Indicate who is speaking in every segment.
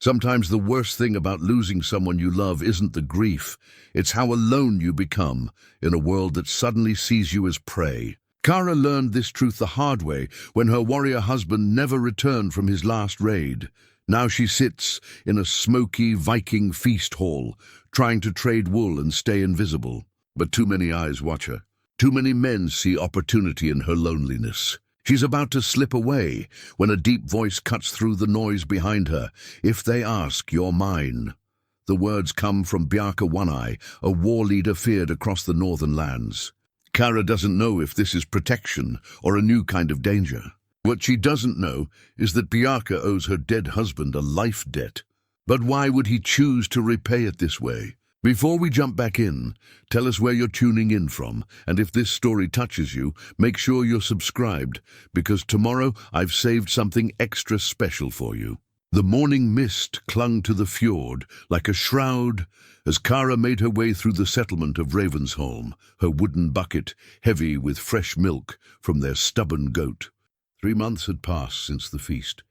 Speaker 1: Sometimes the worst thing about losing someone you love isn't the grief, it's how alone you become in a world that suddenly sees you as prey. Kara learned this truth the hard way when her warrior husband never returned from his last raid. Now she sits in a smoky Viking feast hall, trying to trade wool and stay invisible. But too many eyes watch her. Too many men see opportunity in her loneliness. She's about to slip away when a deep voice cuts through the noise behind her. "If they ask, you're mine." The words come from Bjarke One-Eye, a war leader feared across the northern lands. Kara doesn't know if this is protection or a new kind of danger. What she doesn't know is that Bjarke owes her dead husband a life debt. But why would he choose to repay it this way? Before we jump back in, tell us where you're tuning in from, and if this story touches you, make sure you're subscribed, because tomorrow I've saved something extra special for you. The morning mist clung to the fjord like a shroud as Kara made her way through the settlement of Ravensholm, her wooden bucket heavy with fresh milk from their stubborn goat. 3 months had passed since the feast,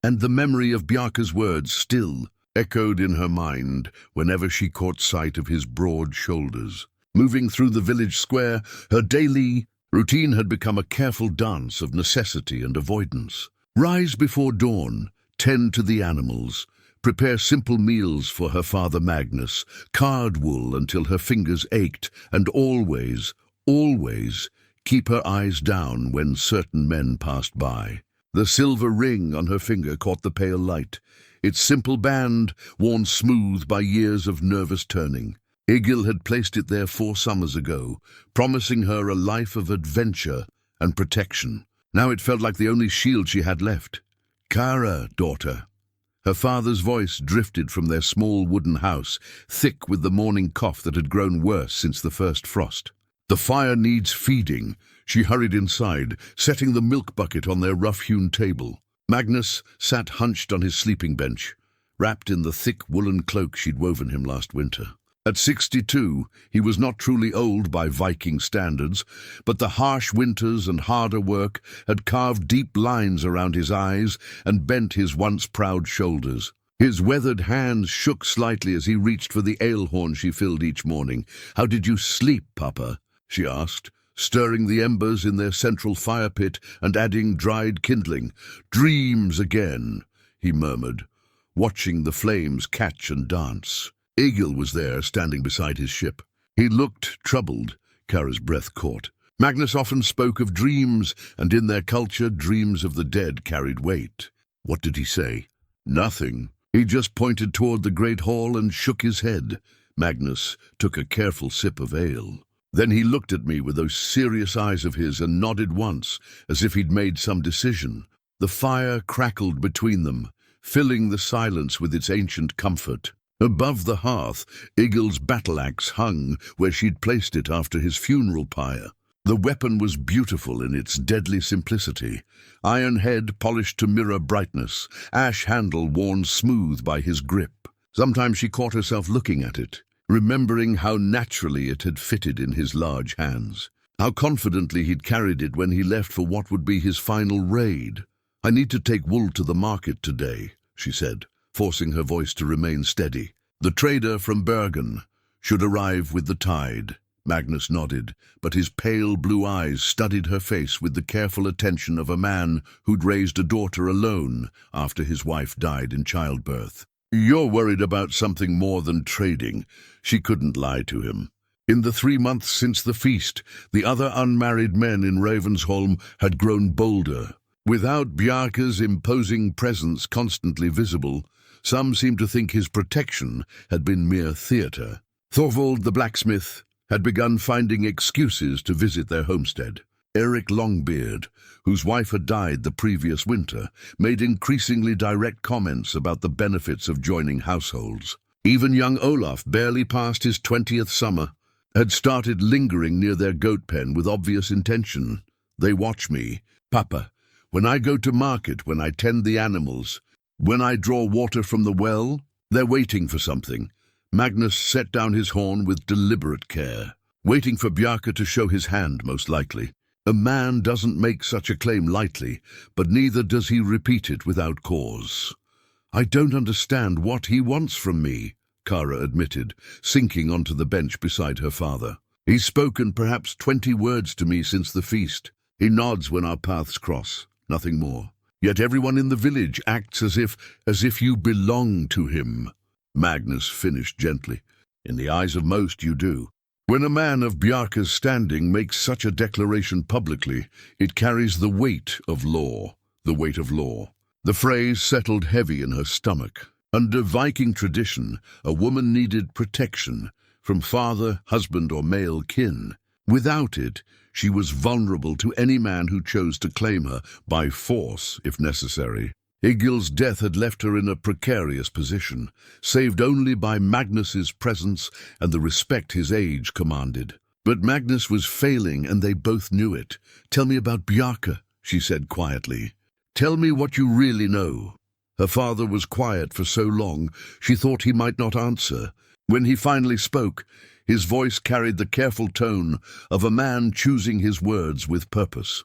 Speaker 1: and the memory of Bjarke's words still echoed in her mind whenever she caught sight of his broad shoulders. Moving through the village square, her daily routine had become a careful dance of necessity and avoidance. Rise before dawn, tend to the animals, prepare simple meals for her father Magnus, card wool until her fingers ached, and always, always keep her eyes down when certain men passed by. The silver ring on her finger caught the pale light, its simple band worn smooth by years of nervous turning. Egil had placed it there 4 summers ago, promising her a life of adventure and protection. Now it felt like the only shield she had left. "Kara, daughter." Her father's voice drifted from their small wooden house, thick with the morning cough that had grown worse since the first frost. "The fire needs feeding." She hurried inside, setting the milk bucket on their rough-hewn table. Magnus sat hunched on his sleeping bench, wrapped in the thick woolen cloak she'd woven him last winter. At 62, he was not truly old by Viking standards, but the harsh winters and harder work had carved deep lines around his eyes and bent his once proud shoulders. His weathered hands shook slightly as he reached for the ale horn she filled each morning. "How did you sleep, Papa?" she asked, stirring the embers in their central fire pit and adding dried kindling. "Dreams again," he murmured, watching the flames catch and dance. Egil was there, standing beside his ship. He looked troubled. Kara's breath caught. Magnus often spoke of dreams, and in their culture, dreams of the dead carried weight. What did he say? Nothing. He just pointed toward the great hall and shook his head. Magnus took a careful sip of ale. Then he looked at me with those serious eyes of his and nodded once, as if he'd made some decision. The fire crackled between them, filling the silence with its ancient comfort. Above the hearth, Egil's battle-axe hung where she'd placed it after his funeral pyre. The weapon was beautiful in its deadly simplicity. Iron head polished to mirror brightness, ash handle worn smooth by his grip. Sometimes she caught herself looking at it, remembering how naturally it had fitted in his large hands, how confidently he'd carried it when he left for what would be his final raid. "I need to take wool to the market today," she said, forcing her voice to remain steady. "The trader from Bergen should arrive with the tide." Magnus nodded, but his pale blue eyes studied her face with the careful attention of a man who'd raised a daughter alone after his wife died in childbirth. "You're worried about something more than trading." She couldn't lie to him. In the 3 months since the feast, the other unmarried men in Ravensholm had grown bolder. Without Bjarke's imposing presence constantly visible, some seemed to think his protection had been mere theatre. Thorvald the blacksmith had begun finding excuses to visit their homestead. Eric Longbeard, whose wife had died the previous winter, made increasingly direct comments about the benefits of joining households. Even young Olaf, barely past his 20th summer, had started lingering near their goat pen with obvious intention. "They watch me, Papa. When I go to market, when I tend the animals, when I draw water from the well, they're waiting for something." Magnus set down his horn with deliberate care, waiting for Bjarke to show his hand, most likely. A man doesn't make such a claim lightly, but neither does he repeat it without cause. I don't understand what he wants from me, Kara admitted, sinking onto the bench beside her father. He's spoken perhaps 20 words to me since the feast. He nods when our paths cross, nothing more. Yet everyone in the village acts as if you belong to him. Magnus finished gently. In the eyes of most, you do. When a man of Bjarke's standing makes such a declaration publicly, it carries the weight of law, the weight of law. The phrase settled heavy in her stomach. Under Viking tradition, a woman needed protection from father, husband, or male kin. Without it, she was vulnerable to any man who chose to claim her, by force if necessary. Egil's death had left her in a precarious position, saved only by Magnus's presence and the respect his age commanded. But Magnus was failing, and they both knew it. "Tell me about Bjarke," she said quietly. "Tell me what you really know." Her father was quiet for so long, she thought he might not answer. When he finally spoke, his voice carried the careful tone of a man choosing his words with purpose.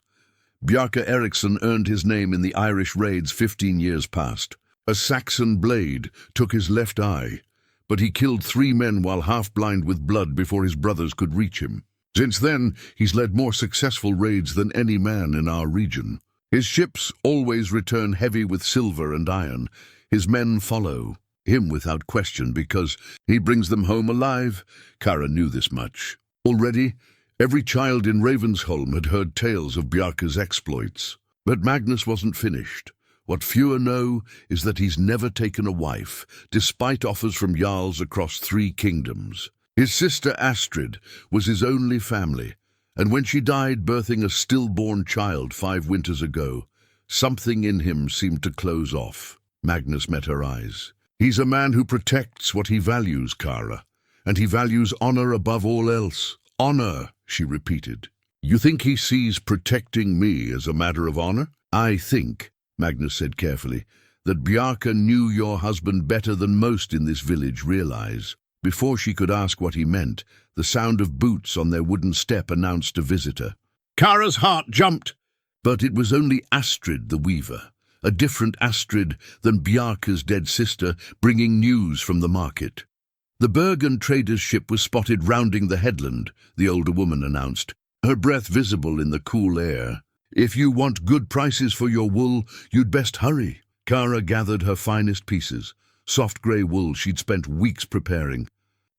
Speaker 1: Bjarke Eriksson earned his name in the Irish raids 15 years past. A Saxon blade took his left eye, but he killed 3 men while half-blind with blood before his brothers could reach him. Since then, he's led more successful raids than any man in our region. His ships always return heavy with silver and iron. His men follow him without question because he brings them home alive. Kara knew this much. Already, every child in Ravensholm had heard tales of Bjarke's exploits. But Magnus wasn't finished. What fewer know is that he's never taken a wife, despite offers from jarls across 3 kingdoms. His sister Astrid was his only family, and when she died birthing a stillborn child 5 winters ago, something in him seemed to close off. Magnus met her eyes. "He's a man who protects what he values, Kara, and he values honor above all else." "Honor," she repeated. "You think he sees protecting me as a matter of honor?" "I think," Magnus said carefully, "that Bjarke knew your husband better than most in this village realize." Before she could ask what he meant, the sound of boots on their wooden step announced a visitor. Kara's heart jumped. But it was only Astrid the weaver, a different Astrid than Bjarke's dead sister, bringing news from the market. The Bergen trader's ship was spotted rounding the headland, the older woman announced, her breath visible in the cool air. "If you want good prices for your wool, you'd best hurry." Kara gathered her finest pieces, soft grey wool she'd spent weeks preparing,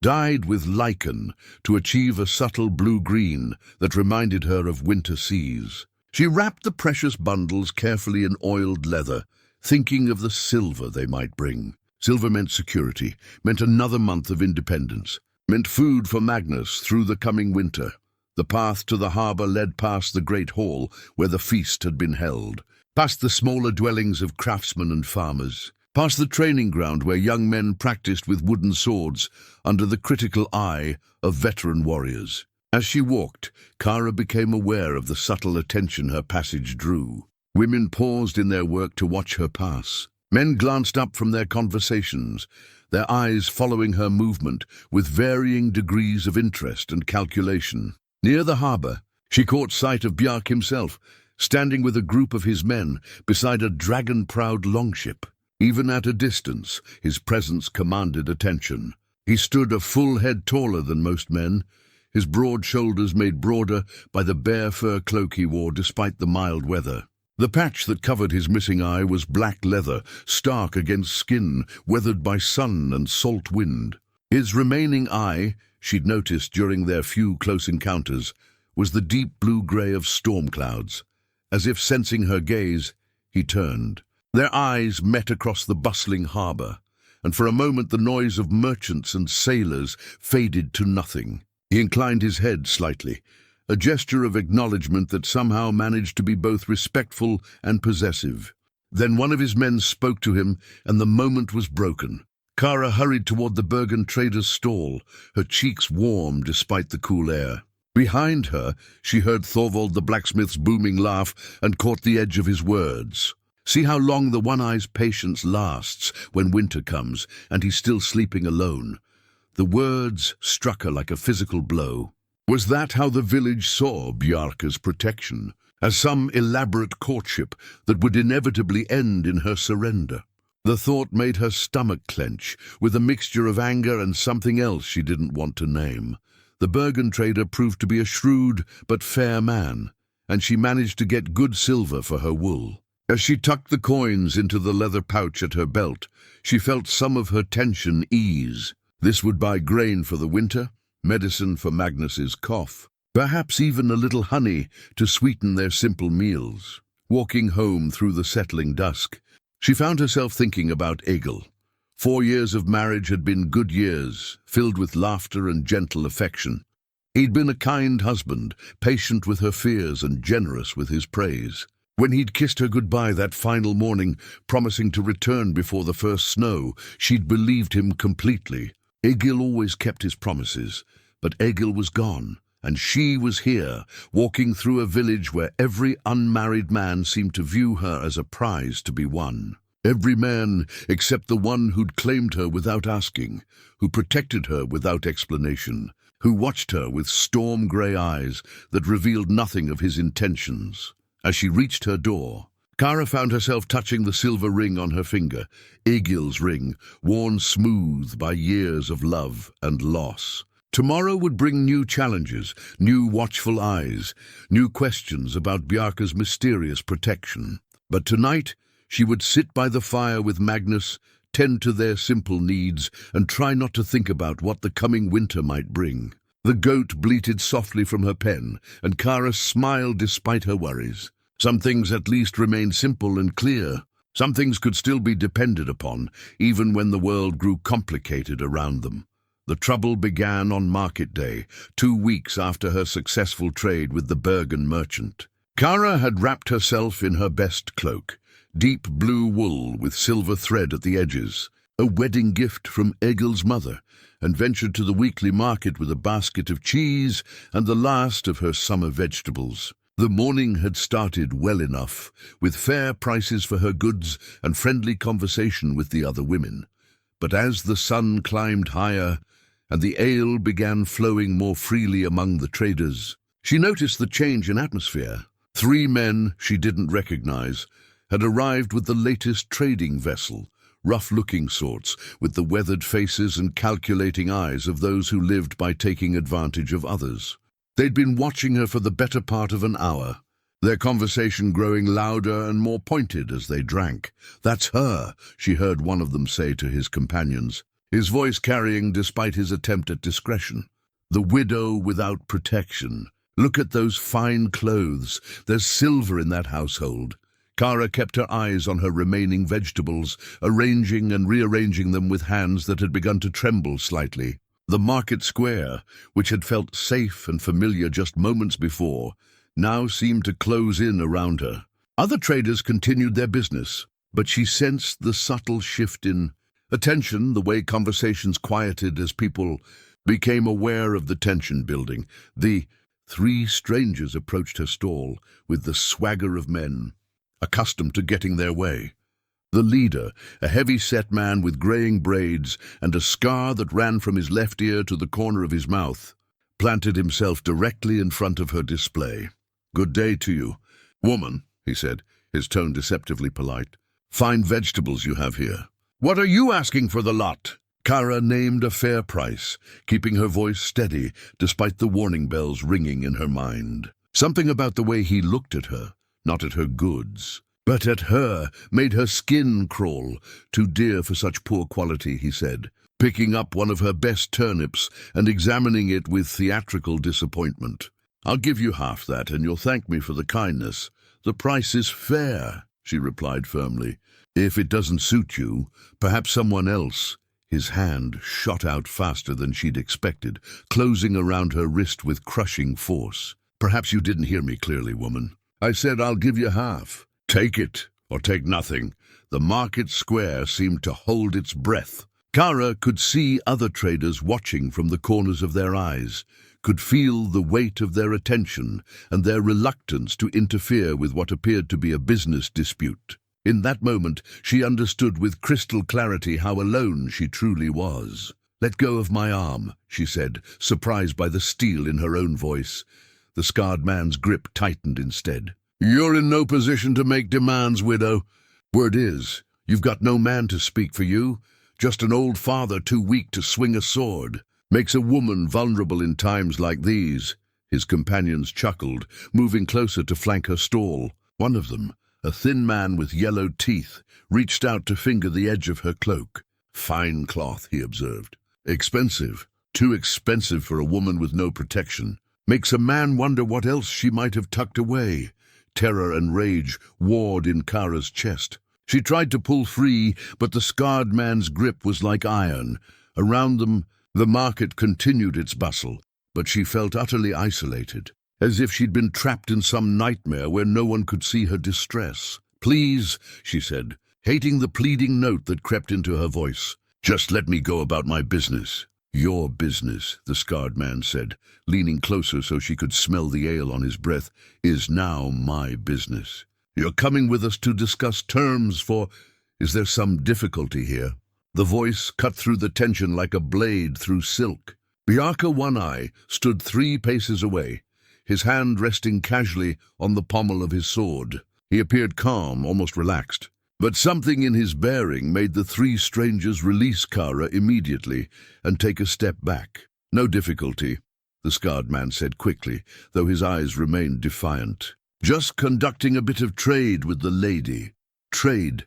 Speaker 1: dyed with lichen to achieve a subtle blue-green that reminded her of winter seas. She wrapped the precious bundles carefully in oiled leather, thinking of the silver they might bring. Silver meant security, meant another month of independence, meant food for Magnus through the coming winter. The path to the harbour led past the great hall where the feast had been held, past the smaller dwellings of craftsmen and farmers, past the training ground where young men practiced with wooden swords under the critical eye of veteran warriors. As she walked, Kara became aware of the subtle attention her passage drew. Women paused in their work to watch her pass. Men glanced up from their conversations, their eyes following her movement with varying degrees of interest and calculation. Near the harbour, she caught sight of Bjarke himself, standing with a group of his men beside a dragon-prowed longship. Even at a distance, his presence commanded attention. He stood a full head taller than most men, his broad shoulders made broader by the bare fur cloak he wore despite the mild weather. The patch that covered his missing eye was black leather, stark against skin, weathered by sun and salt wind. His remaining eye, she'd noticed during their few close encounters, was the deep blue-grey of storm clouds. As if sensing her gaze, he turned. Their eyes met across the bustling harbour, and for a moment the noise of merchants and sailors faded to nothing. He inclined his head slightly, a gesture of acknowledgement that somehow managed to be both respectful and possessive. Then one of his men spoke to him, and the moment was broken. Kara hurried toward the Bergen trader's stall, her cheeks warm despite the cool air. Behind her, she heard Thorvald the blacksmith's booming laugh and caught the edge of his words. "See how long the One-Eye's patience lasts when winter comes, and he's still sleeping alone." The words struck her like a physical blow. Was that how the village saw Bjarke's protection? As some elaborate courtship that would inevitably end in her surrender? The thought made her stomach clench, with a mixture of anger and something else she didn't want to name. The Bergen trader proved to be a shrewd but fair man, and she managed to get good silver for her wool. As she tucked the coins into the leather pouch at her belt, she felt some of her tension ease. This would buy grain for the winter, medicine for Magnus's cough, perhaps even a little honey to sweeten their simple meals. Walking home through the settling dusk, she found herself thinking about Egil. 4 years of marriage had been good years, filled with laughter and gentle affection. He'd been a kind husband, patient with her fears and generous with his praise. When he'd kissed her goodbye that final morning, promising to return before the first snow, she'd believed him completely. Egil always kept his promises, but Egil was gone, and she was here, walking through a village where every unmarried man seemed to view her as a prize to be won. Every man except the one who'd claimed her without asking, who protected her without explanation, who watched her with storm-grey eyes that revealed nothing of his intentions. As she reached her door, Kara found herself touching the silver ring on her finger, Egil's ring, worn smooth by years of love and loss. Tomorrow would bring new challenges, new watchful eyes, new questions about Bjarke's mysterious protection. But tonight, she would sit by the fire with Magnus, tend to their simple needs, and try not to think about what the coming winter might bring. The goat bleated softly from her pen, and Kara smiled despite her worries. Some things at least remained simple and clear. Some things could still be depended upon, even when the world grew complicated around them. The trouble began on market day, 2 weeks after her successful trade with the Bergen merchant. Kara had wrapped herself in her best cloak, deep blue wool with silver thread at the edges, a wedding gift from Egil's mother, and ventured to the weekly market with a basket of cheese and the last of her summer vegetables. The morning had started well enough, with fair prices for her goods and friendly conversation with the other women. But as the sun climbed higher and the ale began flowing more freely among the traders, she noticed the change in atmosphere. 3 men she didn't recognize had arrived with the latest trading vessel, rough-looking sorts, with the weathered faces and calculating eyes of those who lived by taking advantage of others. They'd been watching her for the better part of an hour, their conversation growing louder and more pointed as they drank. "That's her," she heard one of them say to his companions, his voice carrying despite his attempt at discretion. "The widow without protection. Look at those fine clothes. There's silver in that household." Kara kept her eyes on her remaining vegetables, arranging and rearranging them with hands that had begun to tremble slightly. The market square, which had felt safe and familiar just moments before, now seemed to close in around her. Other traders continued their business, but she sensed the subtle shift in attention, the way conversations quieted as people became aware of the tension building. The 3 strangers approached her stall with the swagger of men, accustomed to getting their way. The leader, a heavy-set man with graying braids and a scar that ran from his left ear to the corner of his mouth, planted himself directly in front of her display. "Good day to you, woman," he said, his tone deceptively polite. "Fine vegetables you have here. What are you asking for the lot?" Kara named a fair price, keeping her voice steady despite the warning bells ringing in her mind. Something about the way he looked at her, not at her goods, but at her, made her skin crawl. "Too dear for such poor quality," he said, picking up one of her best turnips and examining it with theatrical disappointment. "I'll give you half that, and you'll thank me for the kindness." "The price is fair," she replied firmly. "If it doesn't suit you, perhaps someone else." His hand shot out faster than she'd expected, closing around her wrist with crushing force. "Perhaps you didn't hear me clearly, woman. I said I'll give you half. Take it, or take nothing." The market square seemed to hold its breath. Kara could see other traders watching from the corners of their eyes, could feel the weight of their attention and their reluctance to interfere with what appeared to be a business dispute. In that moment, she understood with crystal clarity how alone she truly was. "Let go of my arm," she said, surprised by the steel in her own voice. The scarred man's grip tightened instead. "You're in no position to make demands, widow. Word is, You've got no man to speak for you, just an old father too weak to swing a sword. Makes a woman vulnerable in times like these." His companions chuckled, moving closer to flank her stall. One of them, a thin man with yellow teeth, reached out to finger the edge of her cloak. "Fine cloth," he observed. "Expensive. Too expensive for a woman with no protection. Makes a man wonder what else she might have tucked away." Terror and rage warred in Kara's chest. She tried to pull free, but the scarred man's grip was like iron. Around them, the market continued its bustle, but she felt utterly isolated, as if she'd been trapped in some nightmare where no one could see her distress. "Please," she said, hating the pleading note that crept into her voice. "Just let me go about my business." "Your business," the scarred man said, leaning closer so she could smell the ale on his breath, "is now my business. You're coming with us to discuss terms for... Is there some difficulty here?" The voice cut through the tension like a blade through silk. Bjarke One-Eye stood 3 paces away, his hand resting casually on the pommel of his sword. He appeared calm, almost relaxed. But something in his bearing made the 3 strangers release Kara immediately and take a step back. "No difficulty," the scarred man said quickly, though his eyes remained defiant. "Just conducting a bit of trade with the lady." "Trade,"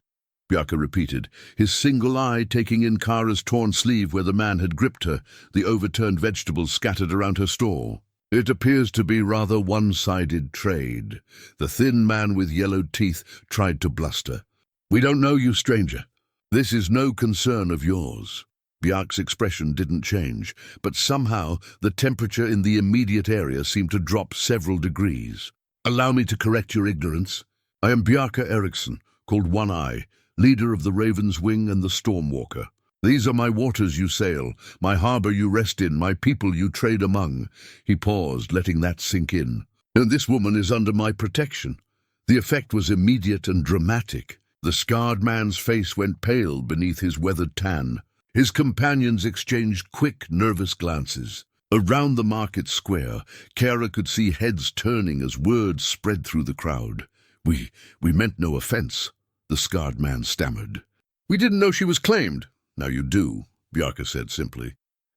Speaker 1: Bjarke repeated, his single eye taking in Kara's torn sleeve where the man had gripped her, the overturned vegetables scattered around her stall. "It appears to be rather one-sided trade." The thin man with yellowed teeth tried to bluster. "We don't know you, stranger. This is no concern of yours." Bjarke's expression didn't change, but somehow the temperature in the immediate area seemed to drop several degrees. "Allow me to correct your ignorance. I am Bjarke Eriksson, called One-Eye, leader of the Raven's Wing and the Stormwalker. These are my waters you sail, my harbor you rest in, my people you trade among." He paused, letting that sink in. "And this woman is under my protection." The effect was immediate and dramatic. The scarred man's face went pale beneath his weathered tan. His companions exchanged quick, nervous glances. Around the market square, Kara could see heads turning as words spread through the crowd. We meant no offense," the scarred man stammered. "We didn't know she was claimed." "Now you do," Bjarke said simply.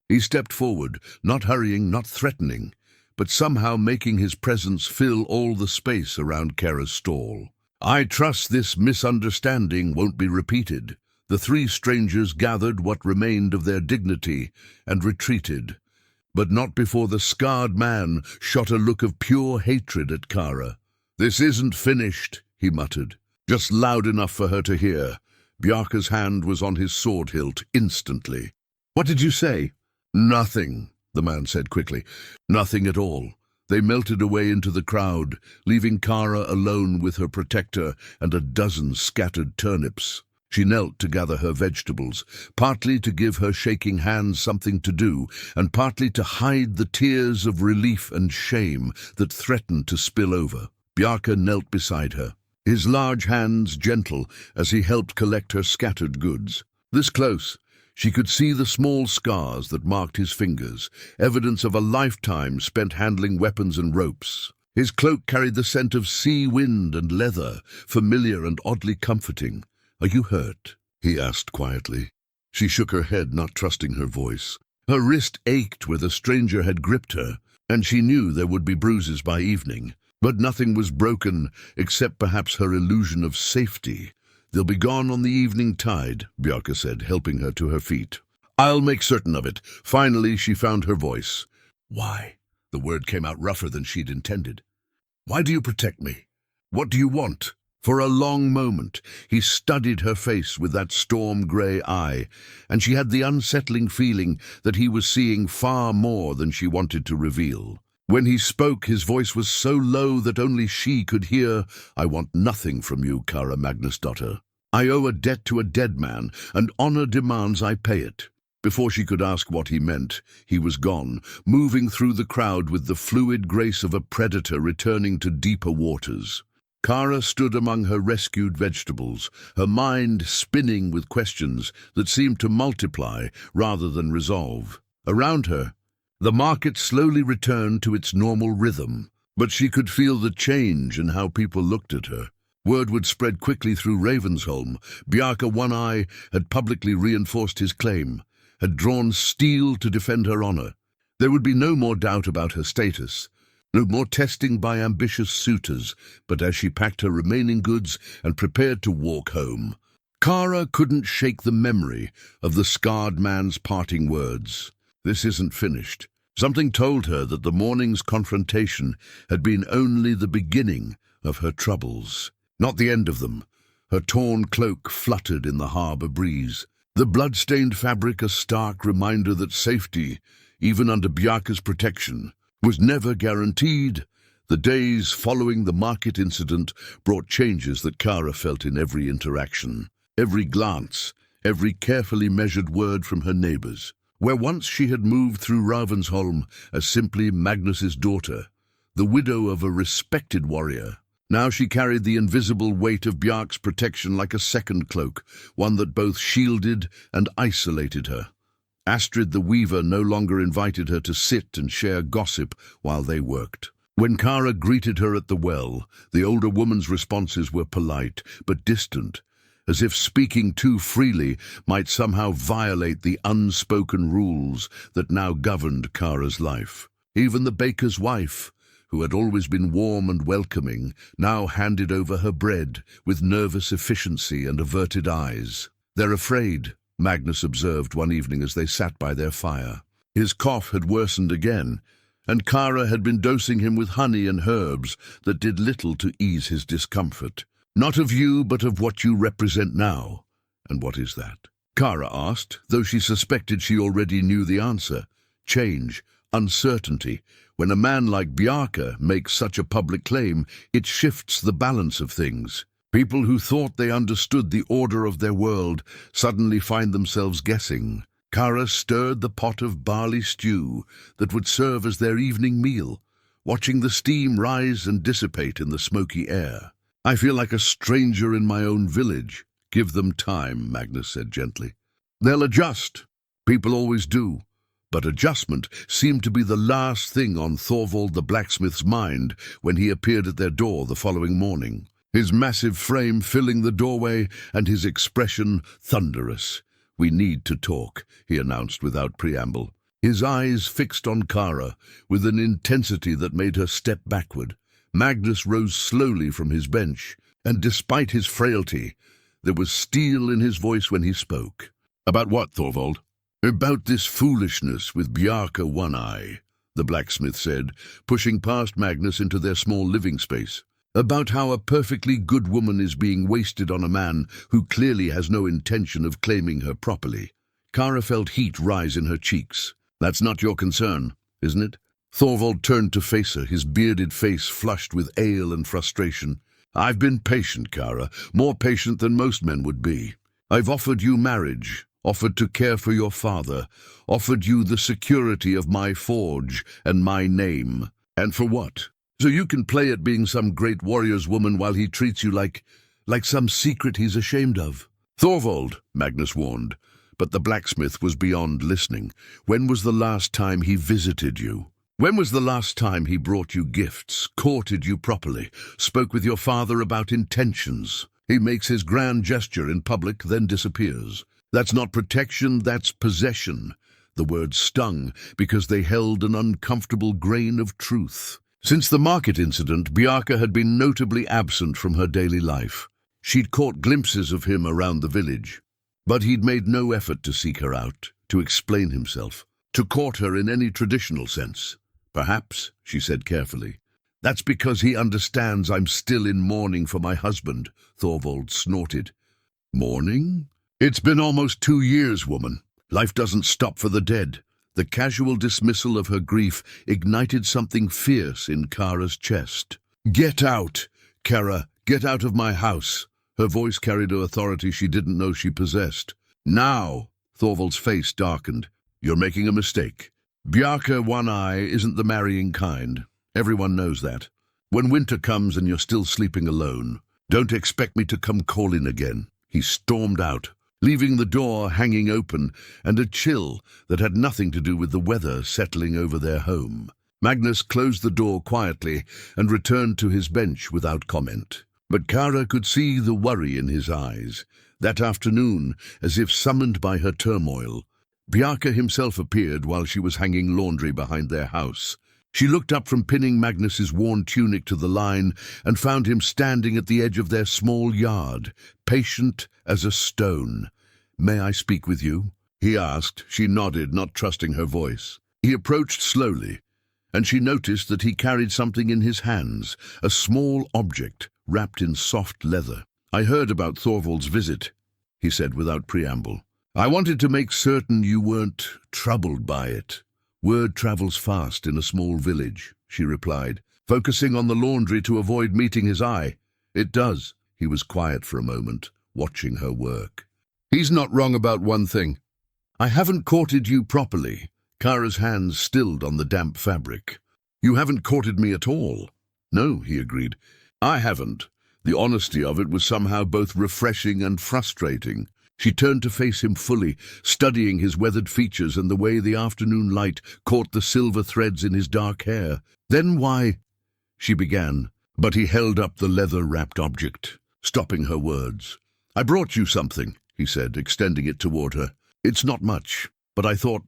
Speaker 1: He stepped forward, not hurrying, not threatening, but somehow making his presence fill all the space around Kara's stall. "I trust this misunderstanding won't be repeated." The 3 strangers gathered what remained of their dignity and retreated, but not before the scarred man shot a look of pure hatred at Kara. "This isn't finished," he muttered, just loud enough for her to hear. Bjarke's hand was on his sword hilt instantly. "What did you say?" "Nothing," the man said quickly. "Nothing at all." They melted away into the crowd, leaving Kara alone with her protector and a dozen scattered turnips. She knelt to gather her vegetables, partly to give her shaking hands something to do, and partly to hide the tears of relief and shame that threatened to spill over. Bjarke knelt beside her, his large hands gentle as he helped collect her scattered goods. This close, she could see the small scars that marked his fingers, evidence of a lifetime spent handling weapons and ropes. His cloak carried the scent of sea wind and leather, familiar and oddly comforting. "Are you hurt?" he asked quietly. She shook her head, not trusting her voice. Her wrist ached where the stranger had gripped her, and she knew there would be bruises by evening. But nothing was broken, except perhaps her illusion of safety. "They'll be gone on the evening tide," Bjarke said, helping her to her feet. "I'll make certain of it." Finally, she found her voice. "Why?" The word came out rougher than she'd intended. "Why do you protect me? What do you want?" For a long moment, he studied her face with that storm-grey eye, and she had the unsettling feeling that he was seeing far more than she wanted to reveal. When he spoke, his voice was so low that only she could hear. "I want nothing from you, Kara Magnusdottir. I owe a debt to a dead man, and honor demands I pay it." Before she could ask what he meant, he was gone, moving through the crowd with the fluid grace of a predator returning to deeper waters. Kara stood among her rescued vegetables, her mind spinning with questions that seemed to multiply rather than resolve. Around her, the market slowly returned to its normal rhythm, but she could feel the change in how people looked at her. Word would spread quickly through Ravensholm. Bjarke One-Eye had publicly reinforced his claim, had drawn steel to defend her honor. There would be no more doubt about her status, no more testing by ambitious suitors, but as she packed her remaining goods and prepared to walk home, Kara couldn't shake the memory of the scarred man's parting words. This isn't finished. Something told her that the morning's confrontation had been only the beginning of her troubles, not the end of them. Her torn cloak fluttered in the harbour breeze, the blood-stained fabric a stark reminder that safety, even under Bjarke's protection, was never guaranteed. The days following the market incident brought changes that Kara felt in every interaction, every glance, every carefully measured word from her neighbours. Where once she had moved through Ravensholm as simply Magnus's daughter, the widow of a respected warrior, now she carried the invisible weight of Bjarke's protection like a second cloak, one that both shielded and isolated her. Astrid the weaver no longer invited her to sit and share gossip while they worked. When Kara greeted her at the well, the older woman's responses were polite but distant, as if speaking too freely might somehow violate the unspoken rules that now governed Kara's life. Even the baker's wife, who had always been warm and welcoming, now handed over her bread with nervous efficiency and averted eyes. "They're afraid," Magnus observed one evening as they sat by their fire. His cough had worsened again, and Kara had been dosing him with honey and herbs that did little to ease his discomfort. "Not of you, but of what you represent now." "And what is that?" Kara asked, though she suspected she already knew the answer. "Change, uncertainty. When a man like Bjarke makes such a public claim, it shifts the balance of things. People who thought they understood the order of their world suddenly find themselves guessing." Kara stirred the pot of barley stew that would serve as their evening meal, watching the steam rise and dissipate in the smoky air. "I feel like a stranger in my own village." "Give them time," Magnus said gently. "They'll adjust. People always do." But adjustment seemed to be the last thing on Thorvald the blacksmith's mind when he appeared at their door the following morning, his massive frame filling the doorway and his expression thunderous. "We need to talk," he announced without preamble, his eyes fixed on Kara with an intensity that made her step backward. Magnus rose slowly from his bench, and despite his frailty, there was steel in his voice when he spoke. "About what, Thorvald?" "About this foolishness with Bjarke One-Eye," the blacksmith said, pushing past Magnus into their small living space. "About how a perfectly good woman is being wasted on a man who clearly has no intention of claiming her properly." Kara felt heat rise in her cheeks. "That's not your concern, isn't it?" Thorvald turned to face her, his bearded face flushed with ale and frustration. "I've been patient, Kara, more patient than most men would be. I've offered you marriage, offered to care for your father, offered you the security of my forge and my name. And for what? So you can play at being some great warrior's woman while he treats you like some secret he's ashamed of." "Thorvald," Magnus warned, but the blacksmith was beyond listening. "When was the last time he visited you? When was the last time he brought you gifts, courted you properly, spoke with your father about intentions? He makes his grand gesture in public, then disappears. That's not protection, that's possession." The words stung because they held an uncomfortable grain of truth. Since the market incident, Bjarke had been notably absent from her daily life. She'd caught glimpses of him around the village, but he'd made no effort to seek her out, to explain himself, to court her in any traditional sense. "Perhaps," she said carefully, "that's because he understands I'm still in mourning for my husband," Thorvald snorted. "Mourning? It's been almost 2 years, woman. Life doesn't stop for the dead." The casual dismissal of her grief ignited something fierce in Kara's chest. "Get out, Kara, get out of my house." Her voice carried an authority she didn't know she possessed. "Now!" Thorvald's face darkened. "You're making a mistake. Bjarke One-Eye isn't the marrying kind. Everyone knows that. When winter comes and you're still sleeping alone, don't expect me to come calling again." He stormed out, leaving the door hanging open and a chill that had nothing to do with the weather settling over their home. Magnus closed the door quietly and returned to his bench without comment. But Kara could see the worry in his eyes. That afternoon, as if summoned by her turmoil, Bjarke himself appeared while she was hanging laundry behind their house. She looked up from pinning Magnus's worn tunic to the line and found him standing at the edge of their small yard, patient as a stone. "May I speak with you?" he asked. She nodded, not trusting her voice. He approached slowly, and she noticed that he carried something in his hands, a small object wrapped in soft leather. "I heard about Thorvald's visit," he said without preamble. "I wanted to make certain you weren't troubled by it." "Word travels fast in a small village," she replied, focusing on the laundry to avoid meeting his eye. "It does." He was quiet for a moment, watching her work. "He's not wrong about one thing. I haven't courted you properly." Kara's hands stilled on the damp fabric. "You haven't courted me at all." "No," he agreed. "I haven't." The honesty of it was somehow both refreshing and frustrating. She turned to face him fully, studying his weathered features and the way the afternoon light caught the silver threads in his dark hair. "Then why—" she began, but he held up the leather-wrapped object, stopping her words. "I brought you something," he said, extending it toward her. "It's not much, but I thought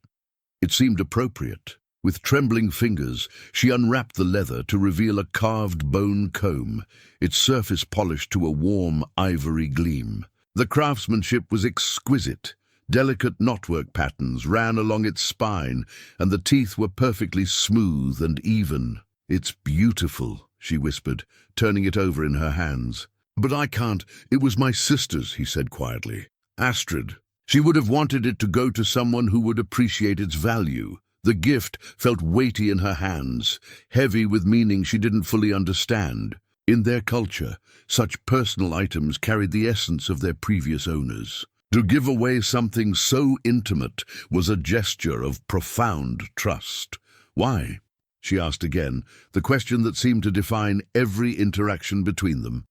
Speaker 1: it seemed appropriate." With trembling fingers, she unwrapped the leather to reveal a carved bone comb, its surface polished to a warm ivory gleam. The craftsmanship was exquisite. Delicate knotwork patterns ran along its spine, and the teeth were perfectly smooth and even. "It's beautiful," she whispered, turning it over in her hands. "But I can't. It was my sister's," he said quietly. "Astrid. She would have wanted it to go to someone who would appreciate its value." The gift felt weighty in her hands, heavy with meaning she didn't fully understand. In their culture, such personal items carried the essence of their previous owners. To give away something so intimate was a gesture of profound trust. "Why?" she asked again, the question that seemed to define every interaction between them.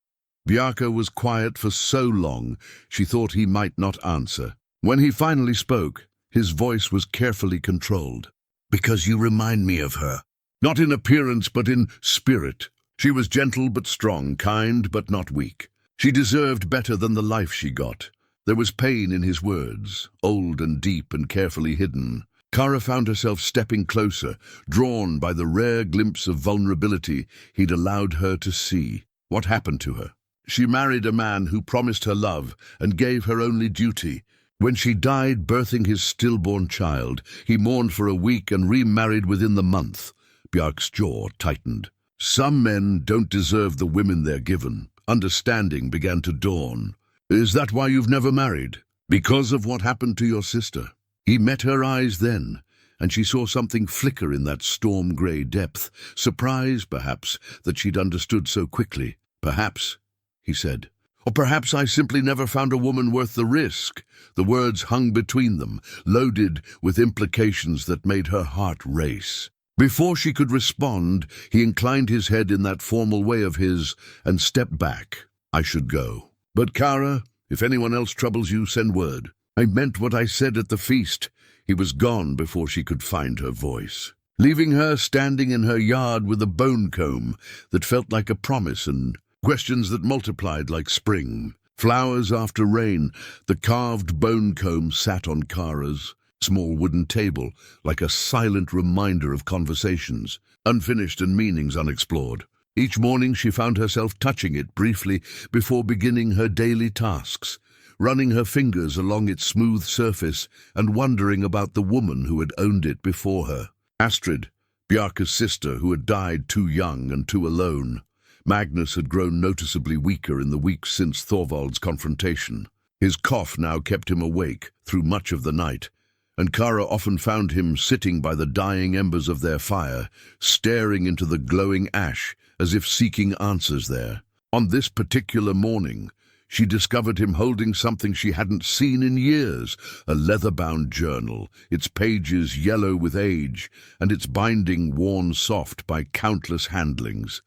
Speaker 1: Bjarke was quiet for so long, she thought he might not answer. When he finally spoke, his voice was carefully controlled. "Because you remind me of her. Not in appearance, but in spirit. She was gentle but strong, kind but not weak. She deserved better than the life she got." There was pain in his words, old and deep and carefully hidden. Kara found herself stepping closer, drawn by the rare glimpse of vulnerability he'd allowed her to see. What happened to her? She married a man who promised her love and gave her only duty. When she died birthing his stillborn child, he mourned for a week and remarried within the month. Bjarke's jaw tightened. Some men don't deserve the women they're given. Understanding began to dawn. "Is that why you've never married? Because of what happened to your sister?" He met her eyes then, and she saw something flicker in that storm-grey depth. Surprise, perhaps, that she'd understood so quickly. "Perhaps," he said. "Or perhaps I simply never found a woman worth the risk." The words hung between them, loaded with implications that made her heart race. Before she could respond, he inclined his head in that formal way of his and stepped back. "I should go. But Kara, if anyone else troubles you, send word. I meant what I said at the feast." He was gone before she could find her voice, leaving her standing in her yard with a bone comb that felt like a promise and questions that multiplied like spring. Flowers after rain, the carved bone comb sat on Kara's small wooden table like a silent reminder of conversations, unfinished and meanings unexplored. Each morning she found herself touching it briefly before beginning her daily tasks, running her fingers along its smooth surface and wondering about the woman who had owned it before her. Astrid, Bjarke's sister, who had died too young and too alone. Magnus had grown noticeably weaker in the weeks since Thorvald's confrontation. His cough now kept him awake through much of the night, and Kara often found him sitting by the dying embers of their fire, staring into the glowing ash as if seeking answers there. On this particular morning, she discovered him holding something she hadn't seen in years, a leather-bound journal, its pages yellow with age, and its binding worn soft by countless handlings.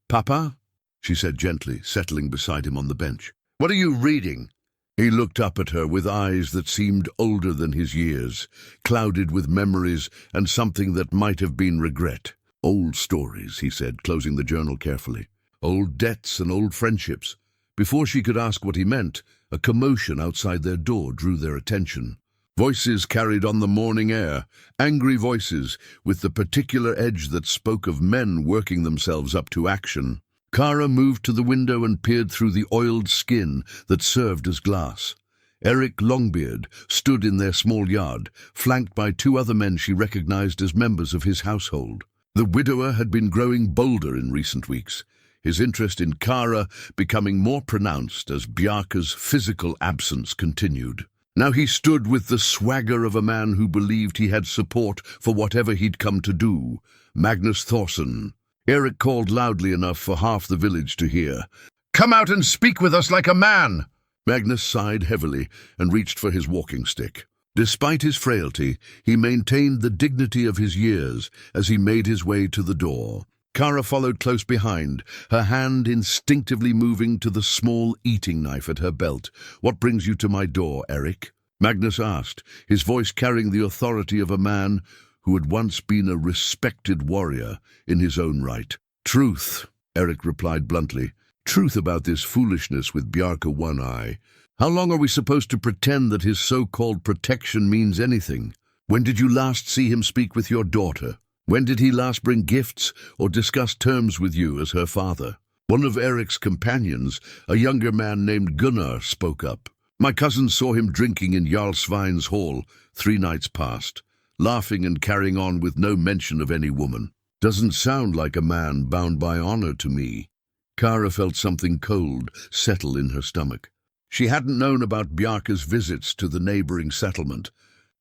Speaker 1: "Papa?" she said gently, settling beside him on the bench. "What are you reading?" He looked up at her with eyes that seemed older than his years, clouded with memories and something that might have been regret. "Old stories," he said, closing the journal carefully. old debts and old friendships. Before she could ask what he meant, a commotion outside their door drew their attention. Voices carried on the morning air, angry voices with the particular edge that spoke of men working themselves up to action. Kara moved to the window and peered through the oiled skin that served as glass. Eric Longbeard stood in their small yard, flanked by two other men she recognized as members of his household. The widower had been growing bolder in recent weeks, his interest in Kara becoming more pronounced as Bjarke's physical absence continued. Now he stood with the swagger of a man who believed he had support for whatever he'd come to do. Magnus Thorson. Eric called loudly enough for half the village to hear. "Come out and speak with us like a man!" Magnus sighed heavily and reached for his walking stick. Despite his frailty, he maintained the dignity of his years as he made his way to the door. Kara followed close behind, her hand instinctively moving to the small eating knife at her belt. "What brings you to my door, Eric?" Magnus asked, his voice carrying the authority of a man who had once been a respected warrior in his own right. "Truth," Eric replied bluntly. "Truth about this foolishness with Bjarke One-Eye. How long are we supposed to pretend that his so-called protection means anything? When did you last see him speak with your daughter? When did he last bring gifts or discuss terms with you as her father?" One of Eric's companions, a younger man named Gunnar, spoke up. "My cousin saw him drinking in Jarl Svine's hall 3 nights past, laughing and carrying on with no mention of any woman. Doesn't sound like a man bound by honor to me." Kara felt something cold settle in her stomach. She hadn't known about Bjarke's visits to the neighboring settlement,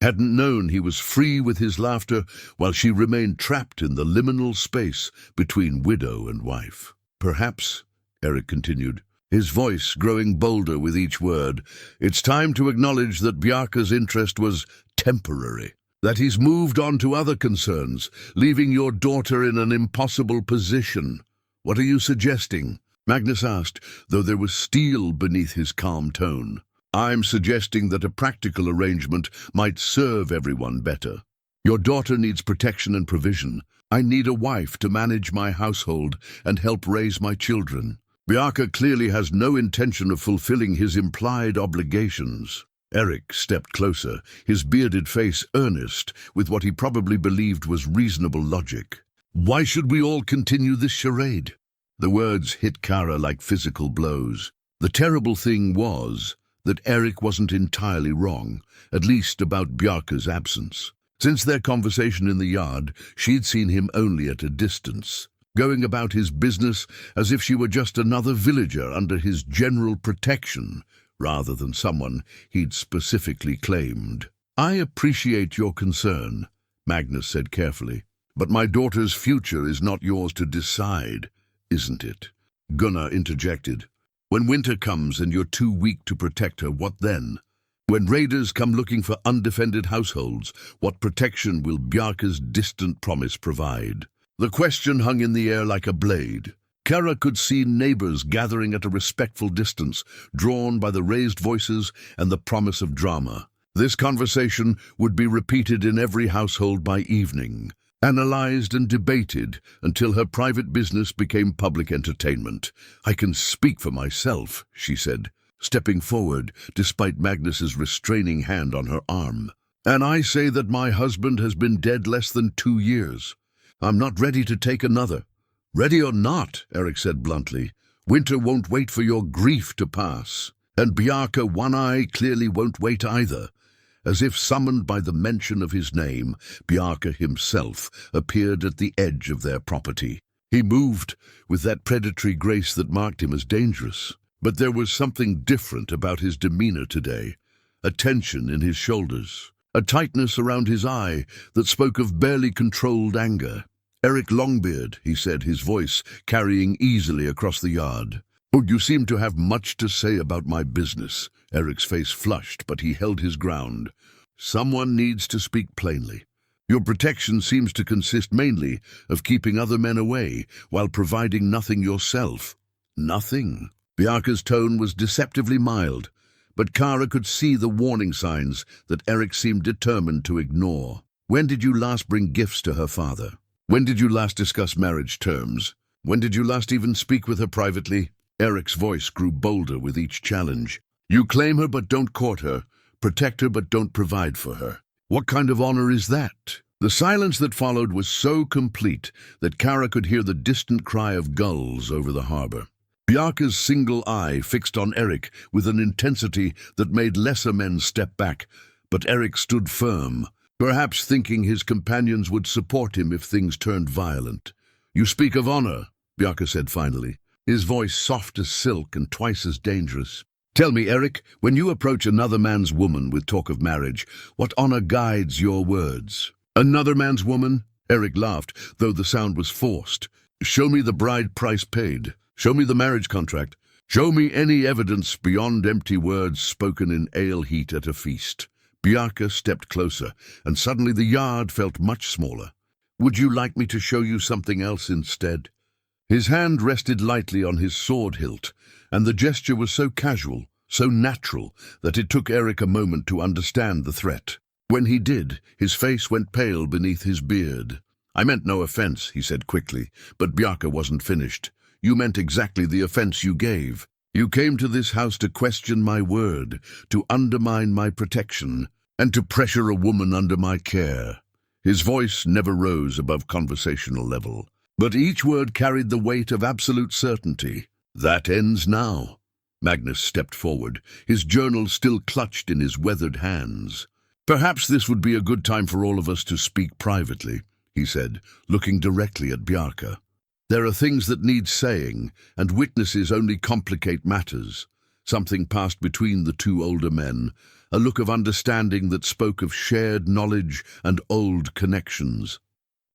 Speaker 1: hadn't known he was free with his laughter while she remained trapped in the liminal space between widow and wife. "Perhaps," Eric continued, his voice growing bolder with each word, "it's time to acknowledge that Bjarke's interest was temporary, that he's moved on to other concerns, leaving your daughter in an impossible position. What are you suggesting?" Magnus asked, though there was steel beneath his calm tone. "I'm suggesting that a practical arrangement might serve everyone better. Your daughter needs protection and provision. I need a wife to manage my household and help raise my children. Bjarke clearly has no intention of fulfilling his implied obligations." Eric stepped closer, his bearded face earnest with what he probably believed was reasonable logic. "Why should we all continue this charade?" The words hit Kara like physical blows. The terrible thing was that Eric wasn't entirely wrong, at least about Bjarke's absence. Since their conversation in the yard, she'd seen him only at a distance, going about his business as if she were just another villager under his general protection, rather than someone he'd specifically claimed. "I appreciate your concern," Magnus said carefully, "but my daughter's future is not yours to decide, isn't it?" Gunnar interjected. "When winter comes and you're too weak to protect her, what then? When raiders come looking for undefended households, what protection will Bjarke's distant promise provide?" The question hung in the air like a blade. Kara could see neighbors gathering at a respectful distance, drawn by the raised voices and the promise of drama. This conversation would be repeated in every household by evening, analyzed and debated until her private business became public entertainment. "I can speak for myself," she said, stepping forward despite Magnus's restraining hand on her arm. "And I say that my husband has been dead less than 2 years. I'm not ready to take another." "Ready or not," Eric said bluntly, "winter won't wait for your grief to pass. And Bjarke One-Eye clearly won't wait either." As if summoned by the mention of his name, Bjarke himself appeared at the edge of their property. He moved with that predatory grace that marked him as dangerous. But there was something different about his demeanor today, a tension in his shoulders, a tightness around his eye that spoke of barely controlled anger. "Eric Longbeard," he said, his voice carrying easily across the yard. "Oh, you seem to have much to say about my business." Eric's face flushed, but he held his ground. "Someone needs to speak plainly. Your protection seems to consist mainly of keeping other men away while providing nothing yourself." "Nothing?" Bjarke's tone was deceptively mild, but Kara could see the warning signs that Eric seemed determined to ignore. "When did you last bring gifts to her father? When did you last discuss marriage terms?" When did you last even speak with her privately? Eric's voice grew bolder with each challenge. You claim her but don't court her, protect her but don't provide for her. What kind of honor is that? The silence that followed was so complete that Kara could hear the distant cry of gulls over the harbor. Bjarke's single eye fixed on Eric with an intensity that made lesser men step back, but Eric stood firm, perhaps thinking his companions would support him if things turned violent. You speak of honor, Bjarke said finally, his voice soft as silk and twice as dangerous. Tell me, Eric, when you approach another man's woman with talk of marriage, what honor guides your words? Another man's woman? Eric laughed, though the sound was forced. Show me the bride price paid. Show me the marriage contract. Show me any evidence beyond empty words spoken in ale heat at a feast. Bjarke stepped closer, and suddenly the yard felt much smaller. Would you like me to show you something else instead? His hand rested lightly on his sword hilt, and the gesture was so casual, so natural, that it took Eric a moment to understand the threat. When he did, his face went pale beneath his beard. I meant no offense, he said quickly, but Bjarke wasn't finished. You meant exactly the offense you gave. You came to this house to question my word, to undermine my protection, and to pressure a woman under my care. His voice never rose above conversational level, but each word carried the weight of absolute certainty. That ends now. Magnus stepped forward, his journal still clutched in his weathered hands. Perhaps this would be a good time for all of us to speak privately, he said, looking directly at Bjarke. There are things that need saying, and witnesses only complicate matters. Something passed between the two older men, a look of understanding that spoke of shared knowledge and old connections.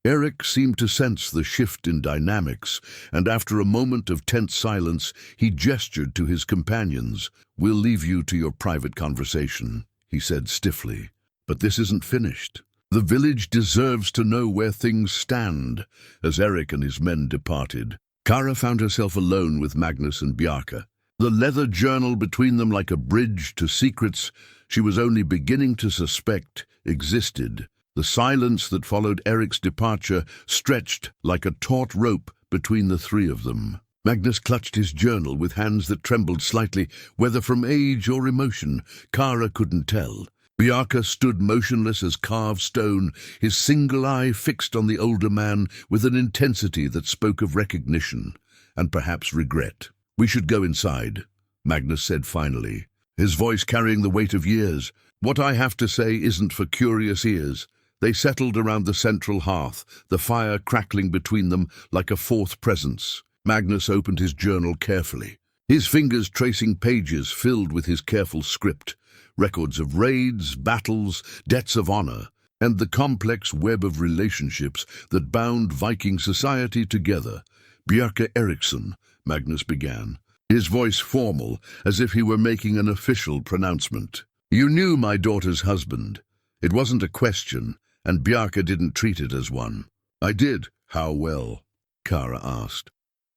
Speaker 1: Eric seemed to sense the shift in dynamics, and after a moment of tense silence, he gestured to his companions. We'll leave you to your private conversation, he said stiffly. But this isn't finished. The village deserves to know where things stand. As Eric and his men departed, Kara found herself alone with Magnus and Bjarke. The leather journal between them like a bridge to secrets she was only beginning to suspect existed. The silence that followed Eric's departure stretched like a taut rope between the three of them. Magnus clutched his journal with hands that trembled slightly, whether from age or emotion. Kara couldn't tell. Bjarke stood motionless as carved stone, his single eye fixed on the older man with an intensity that spoke of recognition and perhaps regret. We should go inside, Magnus said finally, his voice carrying the weight of years. What I have to say isn't for curious ears. They settled around the central hearth, the fire crackling between them like a fourth presence. Magnus opened his journal carefully, his fingers tracing pages filled with his careful script. Records of raids, battles, debts of honor, and the complex web of relationships that bound Viking society together. Bjarke Eriksson, Magnus began, his voice formal, as if he were making an official pronouncement. You knew my daughter's husband. It wasn't a question, and Bjarke didn't treat it as one. I did. How well? Kara asked,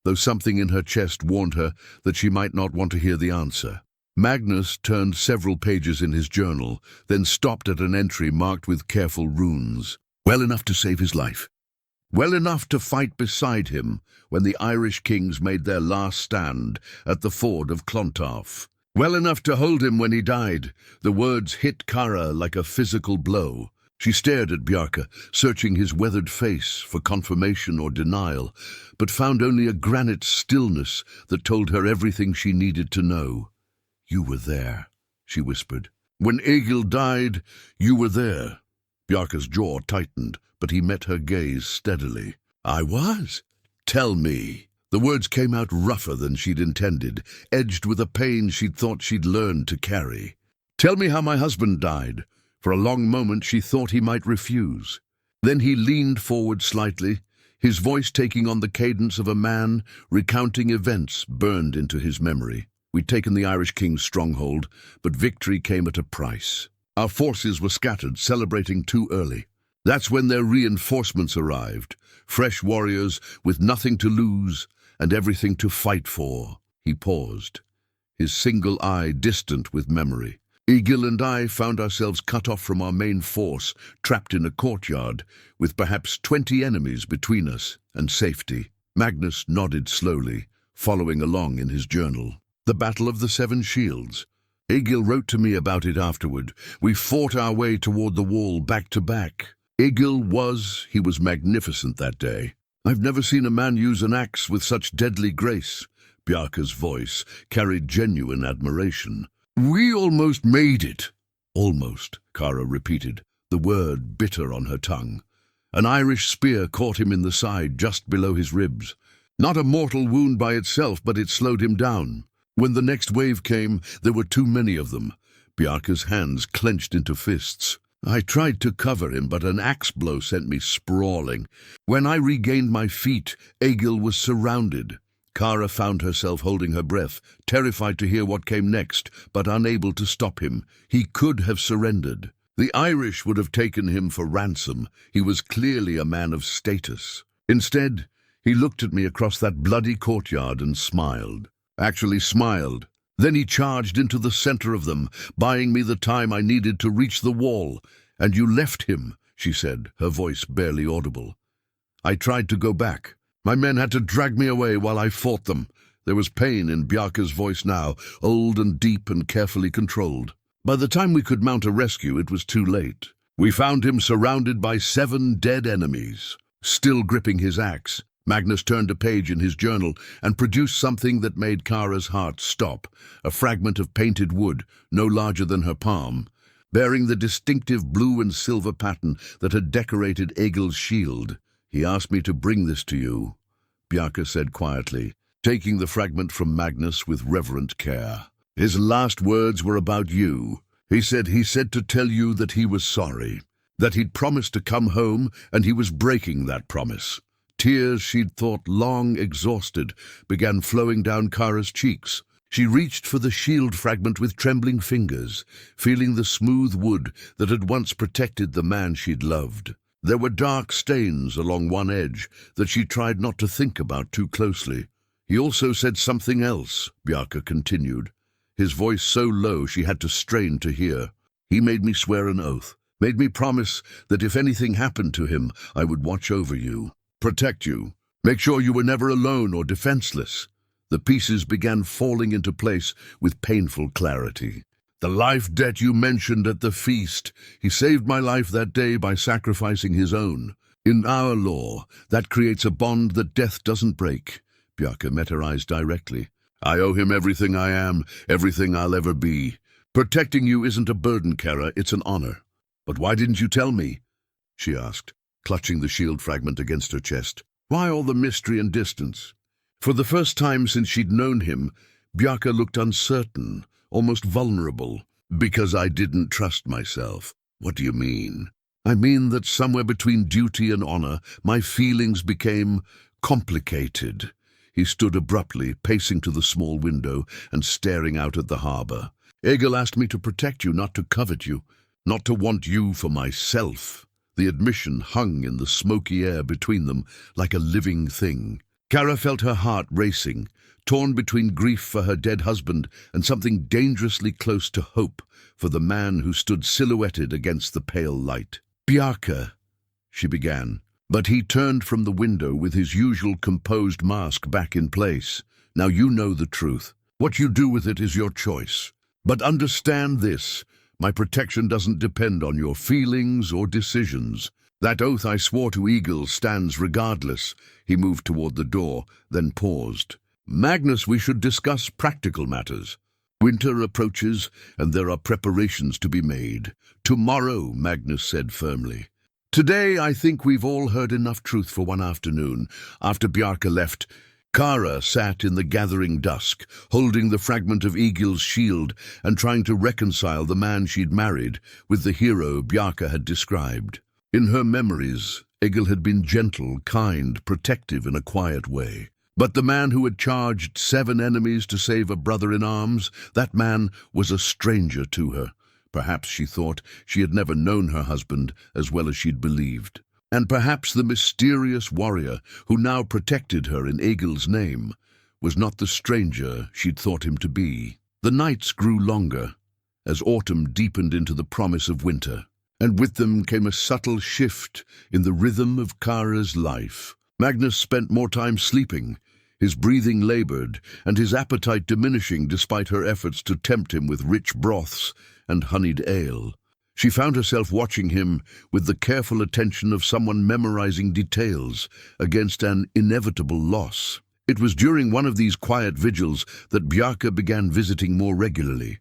Speaker 1: though something in her chest warned her that she might not want to hear the answer. Magnus turned several pages in his journal, then stopped at an entry marked with careful runes. Well enough to save his life. Well enough to fight beside him when the Irish kings made their last stand at the ford of Clontarf. Well enough to hold him when he died. The words hit Kara like a physical blow. She stared at Bjarke, searching his weathered face for confirmation or denial, but found only a granite stillness that told her everything she needed to know. You were there, she whispered. When Egil died, you were there. Bjarke's jaw tightened, but he met her gaze steadily. I was. Tell me. The words came out rougher than she'd intended, edged with a pain she'd thought she'd learned to carry. Tell me how my husband died. For a long moment she thought he might refuse. Then he leaned forward slightly, his voice taking on the cadence of a man recounting events burned into his memory. We'd taken the Irish king's stronghold, but victory came at a price. Our forces were scattered, celebrating too early. That's when their reinforcements arrived, fresh warriors with nothing to lose and everything to fight for. He paused, his single eye distant with memory. Egil and I found ourselves cut off from our main force, trapped in a courtyard, with perhaps 20 enemies between us and safety. Magnus nodded slowly, following along in his journal. The Battle of the Seven Shields. Egil wrote to me about it afterward. We fought our way toward the wall back to back. He was magnificent that day. I've never seen a man use an axe with such deadly grace. Bjarke's voice carried genuine admiration. We almost made it. Almost, Kara repeated, the word bitter on her tongue. An Irish spear caught him in the side just below his ribs. Not a mortal wound by itself, but it slowed him down. When the next wave came, there were too many of them. Bjarke's hands clenched into fists. I tried to cover him, but an axe blow sent me sprawling. When I regained my feet, Egil was surrounded. Kara found herself holding her breath, terrified to hear what came next, but unable to stop him. He could have surrendered. The Irish would have taken him for ransom. He was clearly a man of status. Instead, he looked at me across that bloody courtyard and smiled. Actually smiled. Then he charged into the center of them, buying me the time I needed to reach the wall. And you left him, she said, her voice barely audible. I tried to go back. My men had to drag me away while I fought them. There was pain in Bjarke's voice now, old and deep and carefully controlled. By the time we could mount a rescue, it was too late. We found him surrounded by 7 dead enemies. Still gripping his axe, Magnus turned a page in his journal and produced something that made Kara's heart stop, a fragment of painted wood, no larger than her palm, bearing the distinctive blue and silver pattern that had decorated Egil's shield. He asked me to bring this to you, Bjarke said quietly, taking the fragment from Magnus with reverent care. His last words were about you. He said to tell you that he was sorry, that he'd promised to come home and he was breaking that promise. Tears she'd thought long exhausted began flowing down Kara's cheeks. She reached for the shield fragment with trembling fingers, feeling the smooth wood that had once protected the man she'd loved. There were dark stains along one edge that she tried not to think about too closely. He also said something else, Bjarke continued, his voice so low she had to strain to hear. He made me swear an oath, made me promise that if anything happened to him, I would watch over you, protect you, make sure you were never alone or defenseless. The pieces began falling into place with painful clarity. The life debt you mentioned at the feast. He saved my life that day by sacrificing his own. In our law, that creates a bond that death doesn't break. Bjarke met her eyes directly. I owe him everything I am, everything I'll ever be. Protecting you isn't a burden, Kara, it's an honor. But why didn't you tell me? She asked, clutching the shield fragment against her chest. Why all the mystery and distance? For the first time since she'd known him, Bjarke looked uncertain, almost vulnerable. Because I didn't trust myself. What do you mean? I mean that somewhere between duty and honor, my feelings became complicated. He stood abruptly, pacing to the small window and staring out at the harbor. Egil asked me to protect you, not to covet you, not to want you for myself. The admission hung in the smoky air between them like a living thing. Kara felt her heart racing, torn between grief for her dead husband and something dangerously close to hope for the man who stood silhouetted against the pale light. Bjarke, she began, but he turned from the window with his usual composed mask back in place. Now you know the truth. What you do with it is your choice. But understand this, my protection doesn't depend on your feelings or decisions. That oath I swore to Egil stands regardless. He moved toward the door, then paused. Magnus, we should discuss practical matters. Winter approaches, and there are preparations to be made. Tomorrow, Magnus said firmly. Today, I think we've all heard enough truth for one afternoon. After Bjarke left, Kara sat in the gathering dusk, holding the fragment of Egil's shield and trying to reconcile the man she'd married with the hero Bjarke had described. In her memories, Egil had been gentle, kind, protective in a quiet way. But the man who had charged 7 enemies to save a brother in arms, that man was a stranger to her. Perhaps, she thought, she had never known her husband as well as she'd believed. And perhaps the mysterious warrior who now protected her in Egil's name was not the stranger she'd thought him to be. The nights grew longer as autumn deepened into the promise of winter, and with them came a subtle shift in the rhythm of Kara's life. Magnus spent more time sleeping, his breathing labored, and his appetite diminishing despite her efforts to tempt him with rich broths and honeyed ale. She found herself watching him with the careful attention of someone memorizing details against an inevitable loss. It was during one of these quiet vigils that Bjarke began visiting more regularly.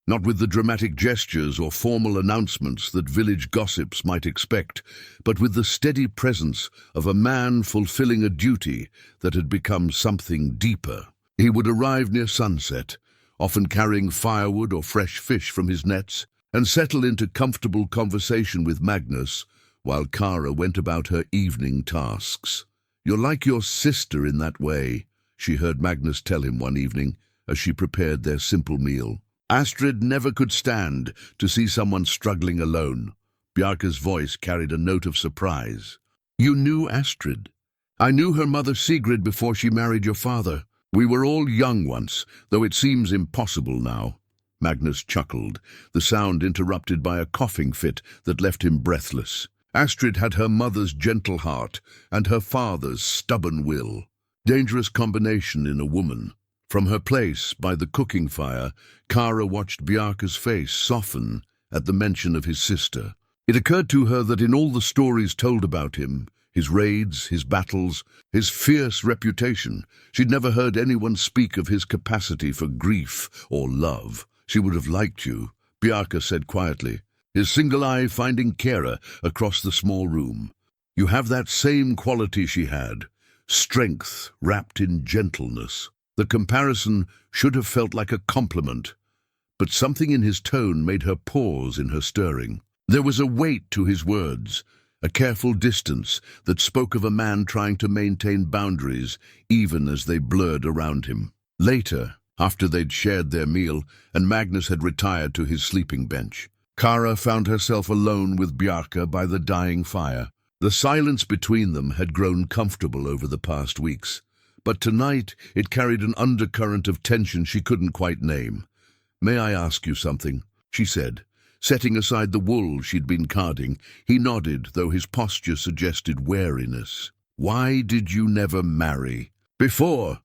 Speaker 1: Not with the dramatic gestures or formal announcements that village gossips might expect, but with the steady presence of a man fulfilling a duty that had become something deeper. He would arrive near sunset, often carrying firewood or fresh fish from his nets, and settle into comfortable conversation with Magnus, while Kara went about her evening tasks. "You're like your sister in that way," she heard Magnus tell him one evening as she prepared their simple meal. Astrid never could stand to see someone struggling alone. Bjarke's voice carried a note of surprise. "You knew Astrid?" "I knew her mother Sigrid before she married your father. We were all young once, though it seems impossible now." Magnus chuckled, the sound interrupted by a coughing fit that left him breathless. Astrid had her mother's gentle heart and her father's stubborn will. Dangerous combination in a woman. From her place by the cooking fire, Kara watched Bjarke's face soften at the mention of his sister. It occurred to her that in all the stories told about him, his raids, his battles, his fierce reputation, she'd never heard anyone speak of his capacity for grief or love. "She would have liked you," Bjarke said quietly, his single eye finding Kara across the small room. "You have that same quality she had, strength wrapped in gentleness." The comparison should have felt like a compliment, but something in his tone made her pause in her stirring. There was a weight to his words, a careful distance that spoke of a man trying to maintain boundaries even as they blurred around him. Later, after they'd shared their meal and Magnus had retired to his sleeping bench, Kara found herself alone with Bjarke by the dying fire. The silence between them had grown comfortable over the past weeks, but tonight it carried an undercurrent of tension she couldn't quite name. "May I ask you something?" she said. Setting aside the wool she'd been carding, he nodded, though his posture suggested wariness. "Why did you never marry? Before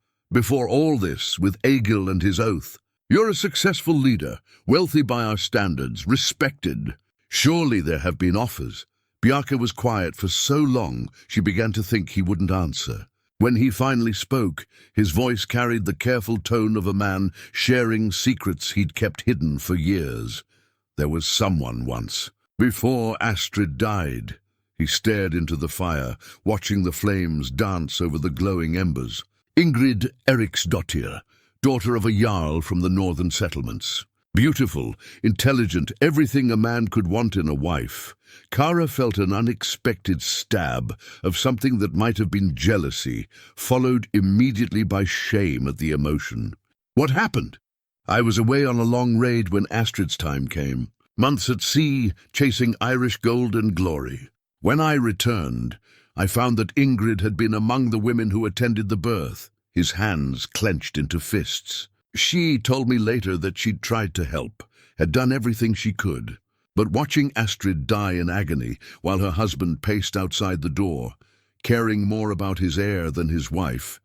Speaker 1: all this, with Egil and his oath. You're a successful leader, wealthy by our standards, respected. Surely there have been offers." Bjarke was quiet for so long she began to think he wouldn't answer. When he finally spoke, his voice carried the careful tone of a man sharing secrets he'd kept hidden for years. "There was someone once. Before Astrid died." He stared into the fire, watching the flames dance over the glowing embers. "Ingrid Eriksdottir, daughter of a jarl from the northern settlements. Beautiful, intelligent, everything a man could want in a wife." Kara felt an unexpected stab of something that might have been jealousy, followed immediately by shame at the emotion. "What happened?" "I was away on a long raid when Astrid's time came. Months at sea, chasing Irish gold and glory. When I returned, I found that Ingrid had been among the women who attended the birth." His hands clenched into fists. "She told me later that she'd tried to help, had done everything she could. But watching Astrid die in agony while her husband paced outside the door, caring more about his heir than his wife,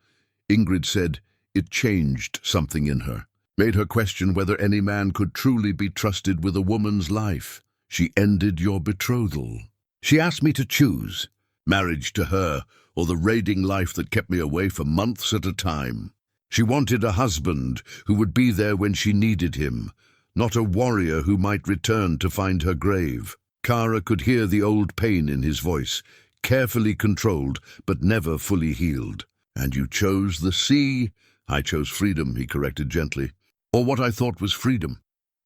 Speaker 1: Ingrid said it changed something in her, made her question whether any man could truly be trusted with a woman's life. She ended your betrothal. She asked me to choose, marriage to her or the raiding life that kept me away for months at a time. She wanted a husband who would be there when she needed him, not a warrior who might return to find her grave." Kara could hear the old pain in his voice, carefully controlled but never fully healed. "And you chose the sea?" "I chose freedom," he corrected gently. "Or what I thought was freedom.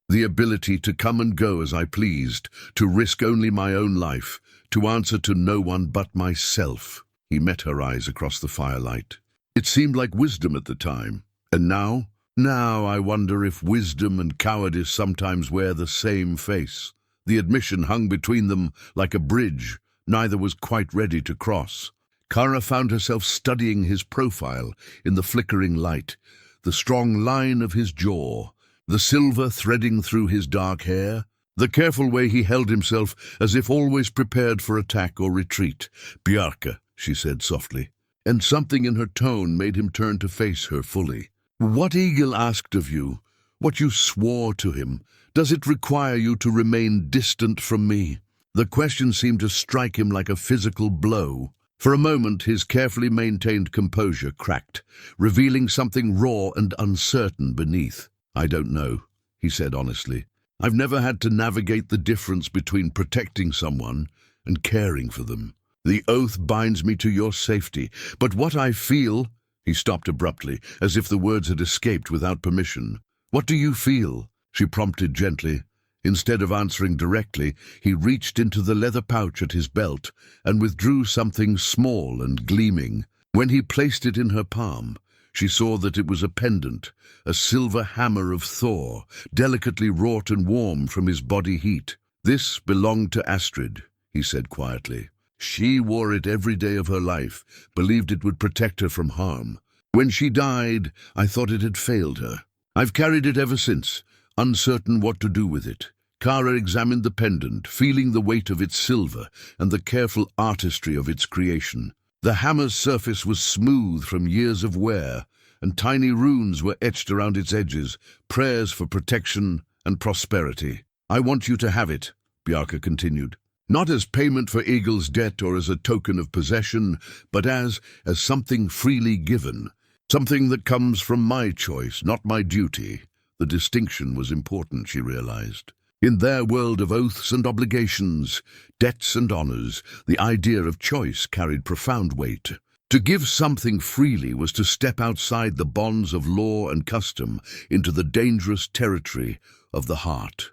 Speaker 1: The ability to come and go as I pleased, to risk only my own life, to answer to no one but myself." He met her eyes across the firelight. "It seemed like wisdom at the time. And now? Now I wonder if wisdom and cowardice sometimes wear the same face." The admission hung between them like a bridge neither was quite ready to cross. Kara found herself studying his profile in the flickering light, the strong line of his jaw, the silver threading through his dark hair, the careful way he held himself as if always prepared for attack or retreat. "Bjarke," she said softly. and something in her tone made him turn to face her fully. "What Eagle asked of you, what you swore to him, does it require you to remain distant from me?" The question seemed to strike him like a physical blow. For a moment, his carefully maintained composure cracked, revealing something raw and uncertain beneath. "I don't know," he said honestly. "I've never had to navigate the difference between protecting someone and caring for them. The oath binds me to your safety, but what I feel—" He stopped abruptly, as if the words had escaped without permission. "What do you feel?" she prompted gently. Instead of answering directly, he reached into the leather pouch at his belt and withdrew something small and gleaming. When he placed it in her palm, she saw that it was a pendant, a silver hammer of Thor, delicately wrought and warm from his body heat. "This belonged to Astrid," he said quietly. "She wore it every day of her life, believed it would protect her from harm. When she died, I thought it had failed her. I've carried it ever since, uncertain what to do with it." Kara examined the pendant, feeling the weight of its silver and the careful artistry of its creation. The hammer's surface was smooth from years of wear, and tiny runes were etched around its edges, prayers for protection and prosperity. "I want you to have it," Bjarke continued. "Not as payment for Eagle's debt or as a token of possession, but as something freely given. Something that comes from my choice, not my duty." The distinction was important, she realized. In their world of oaths and obligations, debts and honors, the idea of choice carried profound weight. To give something freely was to step outside the bonds of law and custom into the dangerous territory of the heart.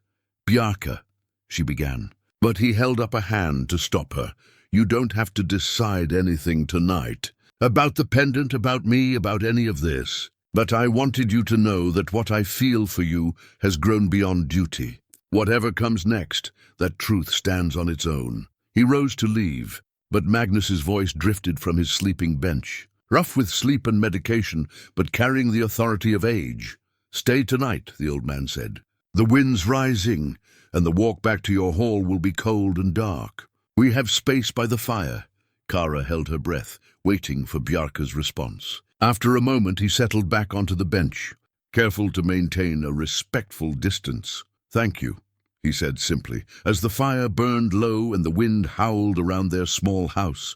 Speaker 1: "Bjarke," she began, but he held up a hand to stop her. "You don't have to decide anything tonight. About the pendant, about me, about any of this. But I wanted you to know that what I feel for you has grown beyond duty. Whatever comes next, that truth stands on its own." He rose to leave, but Magnus's voice drifted from his sleeping bench. Rough with sleep and medication, but carrying the authority of age. "Stay tonight," the old man said. "The wind's rising, and the walk back to your hall will be cold and dark. We have space by the fire." Kara held her breath, waiting for Bjarke's response. After a moment, he settled back onto the bench, careful to maintain a respectful distance. "Thank you," he said simply, as the fire burned low and the wind howled around their small house.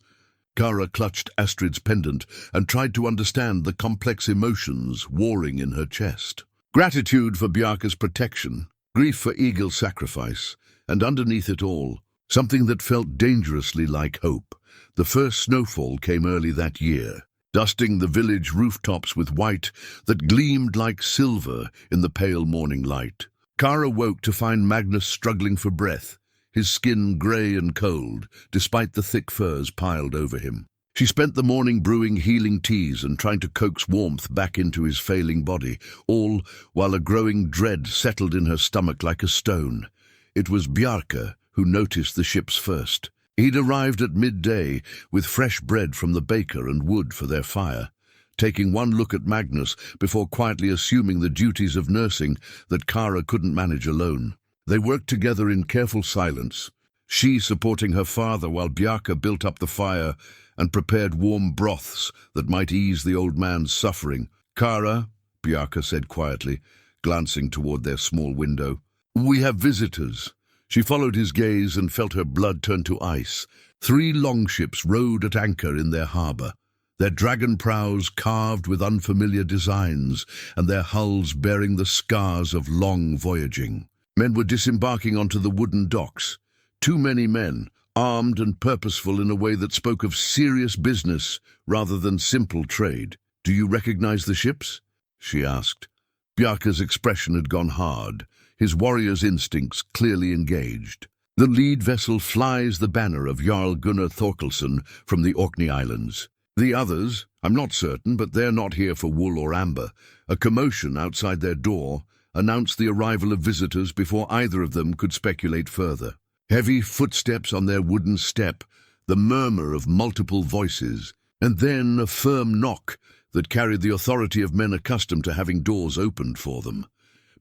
Speaker 1: Kara clutched Astrid's pendant and tried to understand the complex emotions warring in her chest. Gratitude for Bjarke's protection, grief for Eagle's sacrifice, and underneath it all, something that felt dangerously like hope. The first snowfall came early that year, dusting the village rooftops with white that gleamed like silver in the pale morning light. Kara woke to find Magnus struggling for breath, his skin grey and cold, despite the thick furs piled over him. She spent the morning brewing healing teas and trying to coax warmth back into his failing body, all while a growing dread settled in her stomach like a stone. It was Bjarke who noticed the ships first. He'd arrived at midday with fresh bread from the baker and wood for their fire, taking one look at Magnus before quietly assuming the duties of nursing that Kara couldn't manage alone. They worked together in careful silence, she supporting her father while Bjarke built up the fire and prepared warm broths that might ease the old man's suffering. "Kara," Bjarke said quietly, glancing toward their small window, "we have visitors." She followed his gaze and felt her blood turn to ice. 3 longships rode at anchor in their harbor, their dragon prows carved with unfamiliar designs, and their hulls bearing the scars of long voyaging. Men were disembarking onto the wooden docks. Too many men, armed and purposeful in a way that spoke of serious business rather than simple trade. "Do you recognize the ships?" she asked. Bjarke's expression had gone hard, his warrior's instincts clearly engaged. "The lead vessel flies the banner of Jarl Gunnar Thorkelson from the Orkney Islands. The others, I'm not certain, but they're not here for wool or amber." A commotion outside their door announced the arrival of visitors before either of them could speculate further. Heavy footsteps on their wooden step, the murmur of multiple voices, and then a firm knock that carried the authority of men accustomed to having doors opened for them.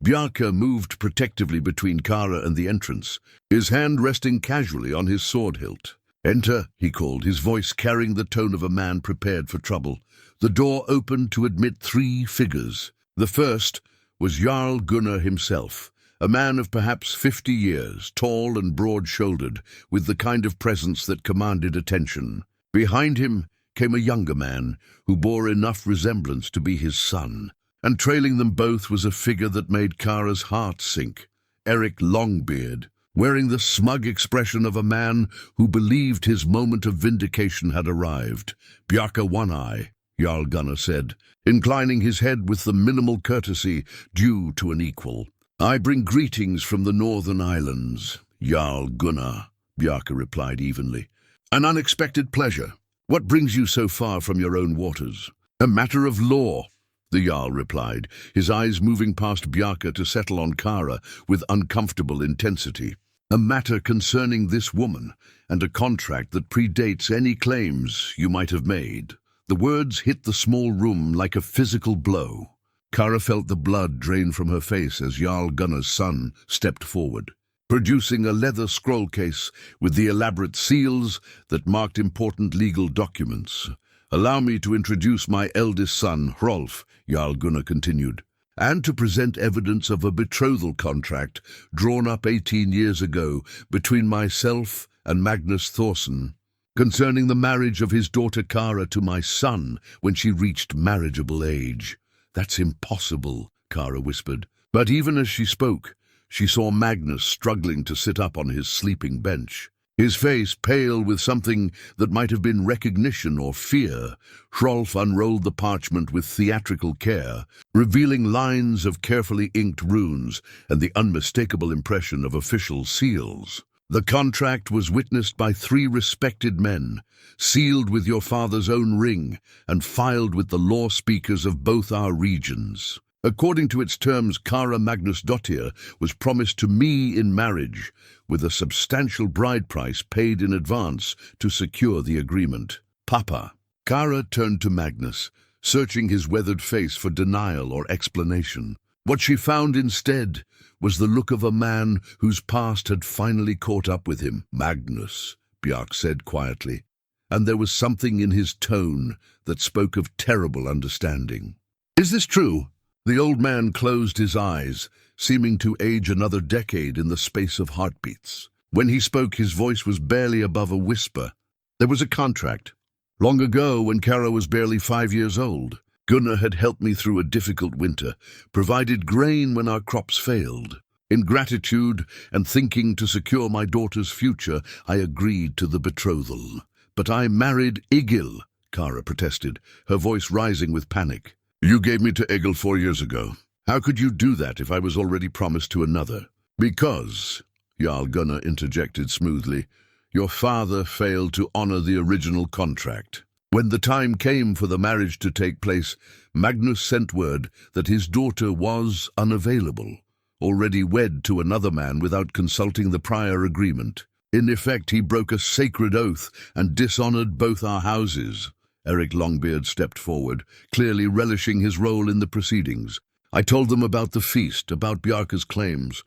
Speaker 1: Bjarke moved protectively between Kara and the entrance, his hand resting casually on his sword hilt. "Enter," he called, his voice carrying the tone of a man prepared for trouble. The door opened to admit 3 figures. The first was Jarl Gunnar himself, a man of perhaps 50 years, tall and broad-shouldered, with the kind of presence that commanded attention. Behind him came a younger man, who bore enough resemblance to be his son. And trailing them both was a figure that made Kara's heart sink, Eric Longbeard, wearing the smug expression of a man who believed his moment of vindication had arrived. "Bjarke One-Eye," Jarl Gunnar said, inclining his head with the minimal courtesy due to an equal. "I bring greetings from the northern islands, Jarl Gunnar," Bjarke replied evenly. "An unexpected pleasure. What brings you so far from your own waters?" "A matter of law," the Jarl replied, his eyes moving past Bjarke to settle on Kara with uncomfortable intensity. "A matter concerning this woman, and a contract that predates any claims you might have made." The words hit the small room like a physical blow. Kara felt the blood drain from her face as Jarl Gunnar's son stepped forward, producing a leather scroll case with the elaborate seals that marked important legal documents. "Allow me to introduce my eldest son, Hrolf," Jarl Gunnar continued, "and to present evidence of a betrothal contract drawn up 18 years ago between myself and Magnus Thorson, concerning the marriage of his daughter Kara to my son when she reached marriageable age." "That's impossible," Kara whispered. But even as she spoke, she saw Magnus struggling to sit up on his sleeping bench. His face pale with something that might have been recognition or fear. Hrolf unrolled the parchment with theatrical care, revealing lines of carefully inked runes and the unmistakable impression of official seals. "The contract was witnessed by 3 respected men, sealed with your father's own ring, and filed with the law speakers of both our regions. According to its terms, Kara Magnusdottir was promised to me in marriage, with a substantial bride price paid in advance to secure the agreement. Papa." Kara turned to Magnus, searching his weathered face for denial or explanation. What she found instead was the look of a man whose past had finally caught up with him. "Magnus," Bjarke said quietly, and there was something in his tone that spoke of terrible understanding. "Is this true?" The old man closed his eyes, seeming to age another decade in the space of heartbeats. When he spoke, his voice was barely above a whisper. "There was a contract. Long ago, when Kara was barely 5 years old, Gunnar had helped me through a difficult winter, provided grain when our crops failed. In gratitude and thinking to secure my daughter's future, I agreed to the betrothal. But I married Egil," Kara protested, her voice rising with panic. "You gave me to Egil 4 years ago. How could you do that if I was already promised to another?" "Because," Jarl Gunnar interjected smoothly, "your father failed to honor the original contract. When the time came for the marriage to take place, Magnus sent word that his daughter was unavailable, already wed to another man without consulting the prior agreement. In effect, he broke a sacred oath and dishonored both our houses." Eric Longbeard stepped forward, clearly relishing his role in the proceedings. "I told them about the feast, about Bjarke's claims.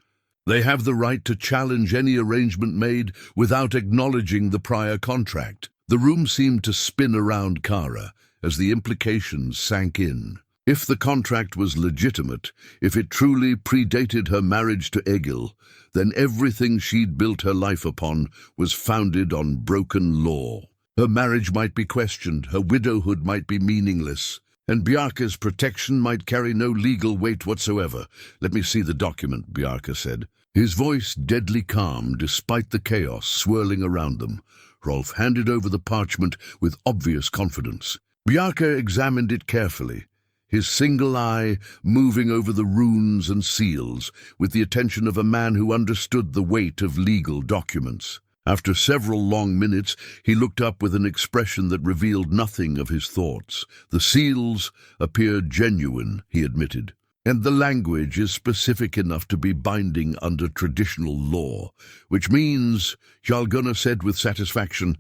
Speaker 1: They have the right to challenge any arrangement made without acknowledging the prior contract." The room seemed to spin around Kara as the implications sank in. If the contract was legitimate, if it truly predated her marriage to Egil, then everything she'd built her life upon was founded on broken law. Her marriage might be questioned, her widowhood might be meaningless, and Bjarke's protection might carry no legal weight whatsoever. "Let me see the document," Bjarke said, his voice deadly calm despite the chaos swirling around them. Hrolf handed over the parchment with obvious confidence. Bjarke examined it carefully, his single eye moving over the runes and seals with the attention of a man who understood the weight of legal documents. After several long minutes, he looked up with an expression that revealed nothing of his thoughts. "The seals appeared genuine," he admitted, "and the language is specific enough to be binding under traditional law, which means," Jarl Gunnar said with satisfaction,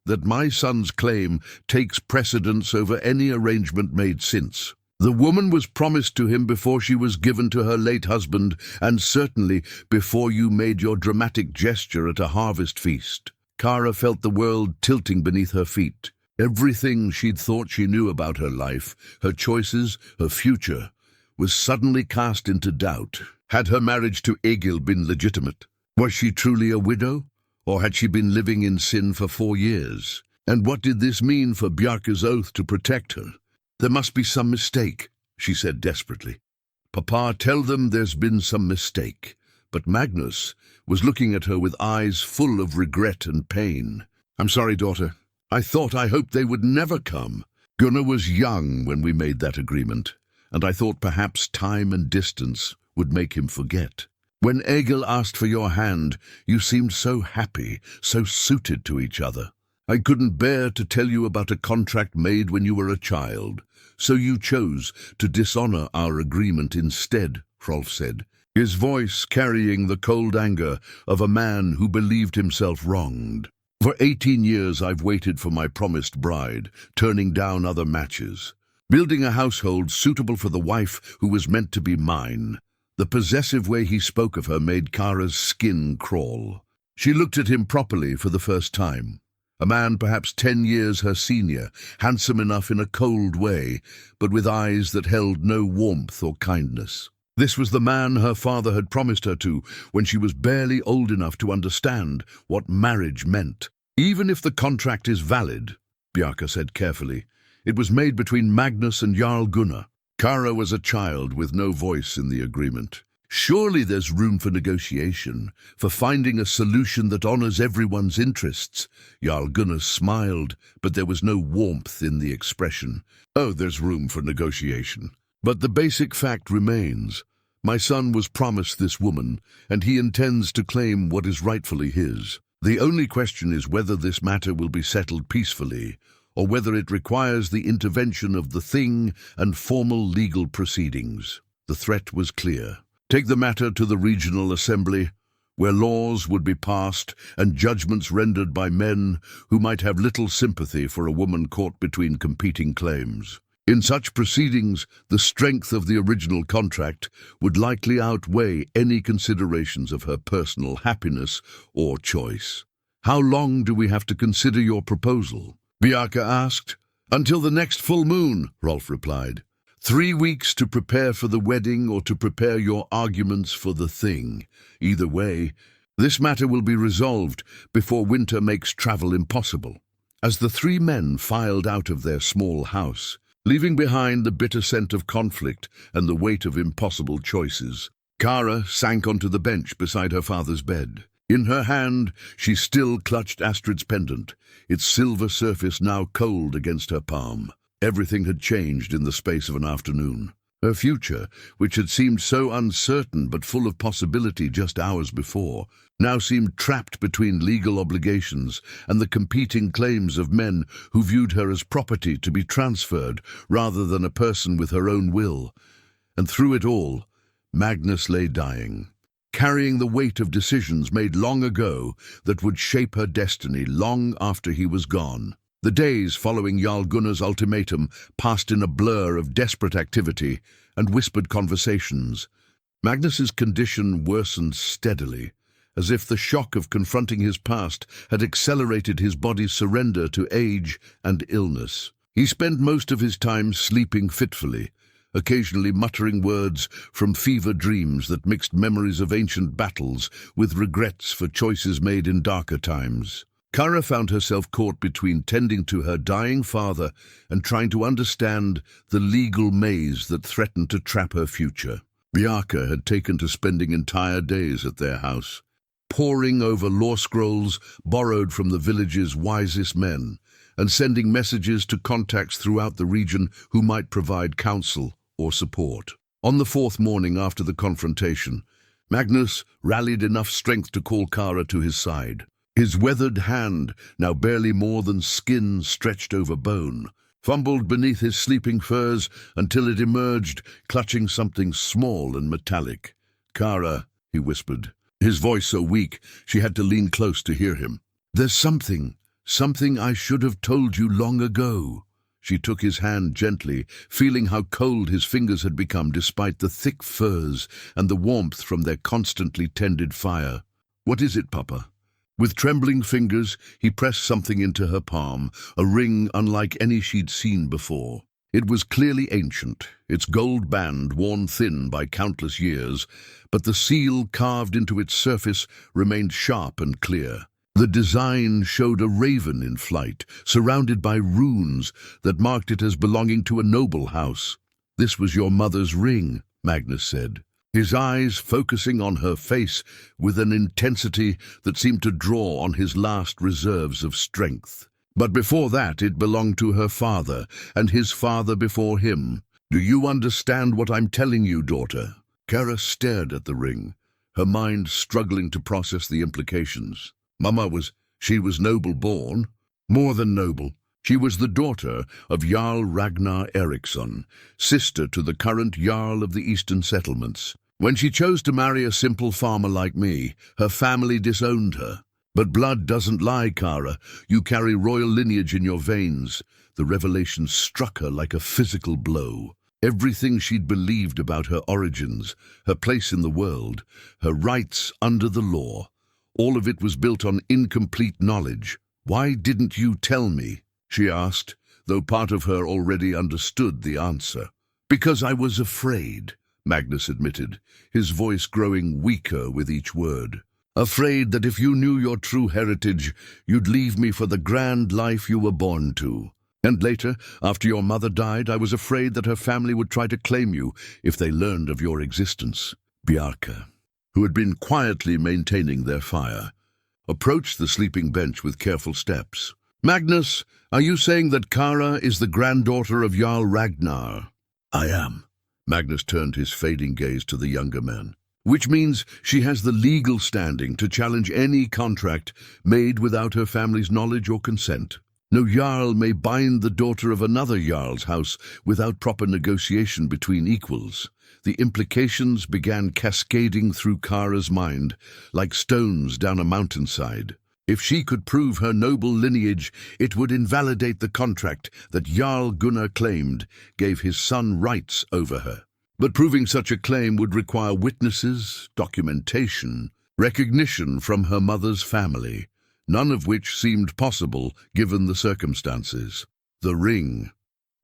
Speaker 1: "that my son's claim takes precedence over any arrangement made since. The woman was promised to him before she was given to her late husband, and certainly before you made your dramatic gesture at a harvest feast." Kara felt the world tilting beneath her feet. Everything she'd thought she knew about her life, her choices, her future, was suddenly cast into doubt. Had her marriage to Egil been legitimate? Was she truly a widow? Or had she been living in sin for 4 years? And what did this mean for Bjarke's oath to protect her? There must be some mistake, she said desperately. Papa, tell them there's been some mistake. But Magnus was looking at her with eyes full of regret and pain. I'm sorry, daughter. I hoped they would never come. Gunnar was young when we made that agreement, and I thought perhaps time and distance would make him forget. When Egil asked for your hand, you seemed so happy, so suited to each other. I couldn't bear to tell you about a contract made when you were a child, so you chose to dishonor our agreement instead, Hrolf said, his voice carrying the cold anger of a man who believed himself wronged. For 18 years I've waited for my promised bride, turning down other matches, building a household suitable for the wife who was meant to be mine. The possessive way he spoke of her made Kara's skin crawl. She looked at him properly for the first time. A man perhaps 10 years her senior, handsome enough in a cold way, but with eyes that held no warmth or kindness. This was the man her father had promised her to when she was barely old enough to understand what marriage meant. Even if the contract is valid, Bjarke said carefully, it was made between Magnus and Jarl Gunnar. Kara was a child with no voice in the agreement. Surely there's room for negotiation, for finding a solution that honors everyone's interests. Jarl Gunnar smiled, but there was no warmth in the expression. Oh, there's room for negotiation. But the basic fact remains. My son was promised this woman, and he intends to claim what is rightfully his. The only question is whether this matter will be settled peacefully, or whether it requires the intervention of the Thing and formal legal proceedings. The threat was clear. Take the matter to the regional assembly, where laws would be passed and judgments rendered by men who might have little sympathy for a woman caught between competing claims. In such proceedings, the strength of the original contract would likely outweigh any considerations of her personal happiness or choice. How long do we have to consider your proposal? Bjarke asked. Until the next full moon, Hrolf replied. 3 weeks to prepare for the wedding or to prepare your arguments for the Thing. Either way, this matter will be resolved before winter makes travel impossible. As the 3 men filed out of their small house, leaving behind the bitter scent of conflict and the weight of impossible choices, Kara sank onto the bench beside her father's bed. In her hand, she still clutched Astrid's pendant, its silver surface now cold against her palm. Everything had changed in the space of an afternoon. Her future, which had seemed so uncertain but full of possibility just hours before, now seemed trapped between legal obligations and the competing claims of men who viewed her as property to be transferred rather than a person with her own will. And through it all, Magnus lay dying, carrying the weight of decisions made long ago that would shape her destiny long after he was gone. The days following Jarl Gunnar's ultimatum passed in a blur of desperate activity and whispered conversations. Magnus's condition worsened steadily, as if the shock of confronting his past had accelerated his body's surrender to age and illness. He spent most of his time sleeping fitfully, occasionally muttering words from fever dreams that mixed memories of ancient battles with regrets for choices made in darker times. Kara found herself caught between tending to her dying father and trying to understand the legal maze that threatened to trap her future. Bjarke had taken to spending entire days at their house, poring over law scrolls borrowed from the village's wisest men, and sending messages to contacts throughout the region who might provide counsel or support. On the 4th morning after the confrontation, Magnus rallied enough strength to call Kara to his side. His weathered hand, now barely more than skin stretched over bone, fumbled beneath his sleeping furs until it emerged, clutching something small and metallic. "Kara," he whispered, his voice so weak she had to lean close to hear him. "There's something I should have told you long ago." She took his hand gently, feeling how cold his fingers had become despite the thick furs and the warmth from their constantly tended fire. "What is it, Papa?" With trembling fingers, he pressed something into her palm, a ring unlike any she'd seen before. It was clearly ancient, its gold band worn thin by countless years, but the seal carved into its surface remained sharp and clear. The design showed a raven in flight, surrounded by runes that marked it as belonging to a noble house. "This was your mother's ring," Magnus said, his eyes focusing on her face with an intensity that seemed to draw on his last reserves of strength. "But before that, it belonged to her father, and his father before him. Do you understand what I'm telling you, daughter?" Kara stared at the ring, her mind struggling to process the implications. She was noble-born. More than noble. She was the daughter of Jarl Ragnar Eriksson, sister to the current Jarl of the Eastern Settlements. When she chose to marry a simple farmer like me, her family disowned her. "But blood doesn't lie, Kara. You carry royal lineage in your veins." The revelation struck her like a physical blow. Everything she'd believed about her origins, her place in the world, her rights under the law, all of it was built on incomplete knowledge. "Why didn't you tell me?" she asked, though part of her already understood the answer. "Because I was afraid," Magnus admitted, his voice growing weaker with each word. "Afraid that if you knew your true heritage, you'd leave me for the grand life you were born to. And later, after your mother died, I was afraid that her family would try to claim you if they learned of your existence." Bjarke, who had been quietly maintaining their fire, approached the sleeping bench with careful steps. "Magnus, are you saying that Kara is the granddaughter of Jarl Ragnar?" "I am." Magnus turned his fading gaze to the younger man. "Which means she has the legal standing to challenge any contract made without her family's knowledge or consent. No Jarl may bind the daughter of another Jarl's house without proper negotiation between equals." The implications began cascading through Kara's mind, like stones down a mountainside. If she could prove her noble lineage, it would invalidate the contract that Jarl Gunnar claimed gave his son rights over her. But proving such a claim would require witnesses, documentation, recognition from her mother's family, none of which seemed possible given the circumstances. "The ring,"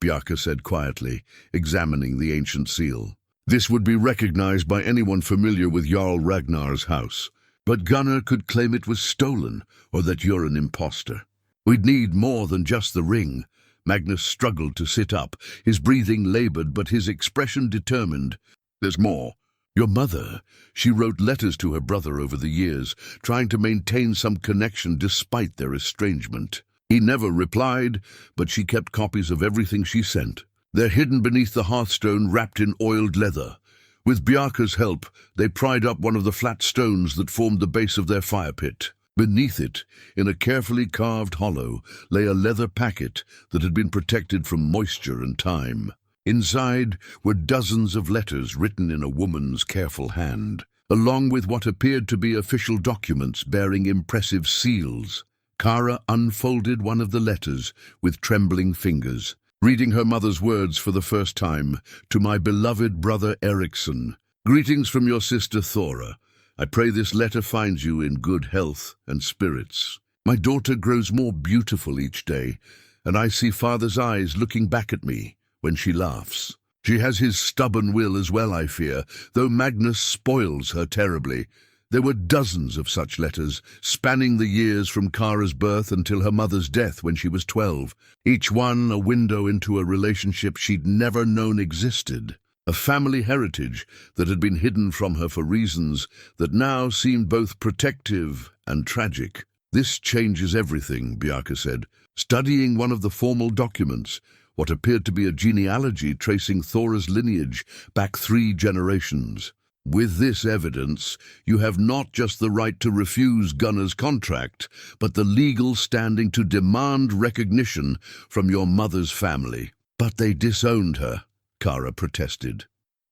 Speaker 1: Bjarke said quietly, examining the ancient seal. "This would be recognized by anyone familiar with Jarl Ragnar's house. But Gunnar could claim it was stolen, or that you're an imposter. We'd need more than just the ring." Magnus struggled to sit up, his breathing labored but his expression determined. "There's more. Your mother, she wrote letters to her brother over the years, trying to maintain some connection despite their estrangement. He never replied, but she kept copies of everything she sent. They're hidden beneath the hearthstone wrapped in oiled leather. With Bjarke's help, they pried up one of the flat stones that formed the base of their fire pit. Beneath it, in a carefully carved hollow, lay a leather packet that had been protected from moisture and time. Inside were dozens of letters written in a woman's careful hand, along with what appeared to be official documents bearing impressive seals. Kara unfolded one of the letters with trembling fingers, reading her mother's words for the first time. "To my beloved brother Eriksson, greetings from your sister Thora. I pray this letter finds you in good health and spirits. My daughter grows more beautiful each day, and I see father's eyes looking back at me when she laughs. She has his stubborn will as well, I fear, though Magnus spoils her terribly." There were dozens of such letters, spanning the years from Kara's birth until her mother's death when she was 12, each one a window into a relationship she'd never known existed, a family heritage that had been hidden from her for reasons that now seemed both protective and tragic. "This changes everything," Bjarke said, studying one of the formal documents, what appeared to be a genealogy tracing Thora's lineage back 3 generations. "With this evidence, you have not just the right to refuse Gunnar's contract, but the legal standing to demand recognition from your mother's family." "But they disowned her," Kara protested.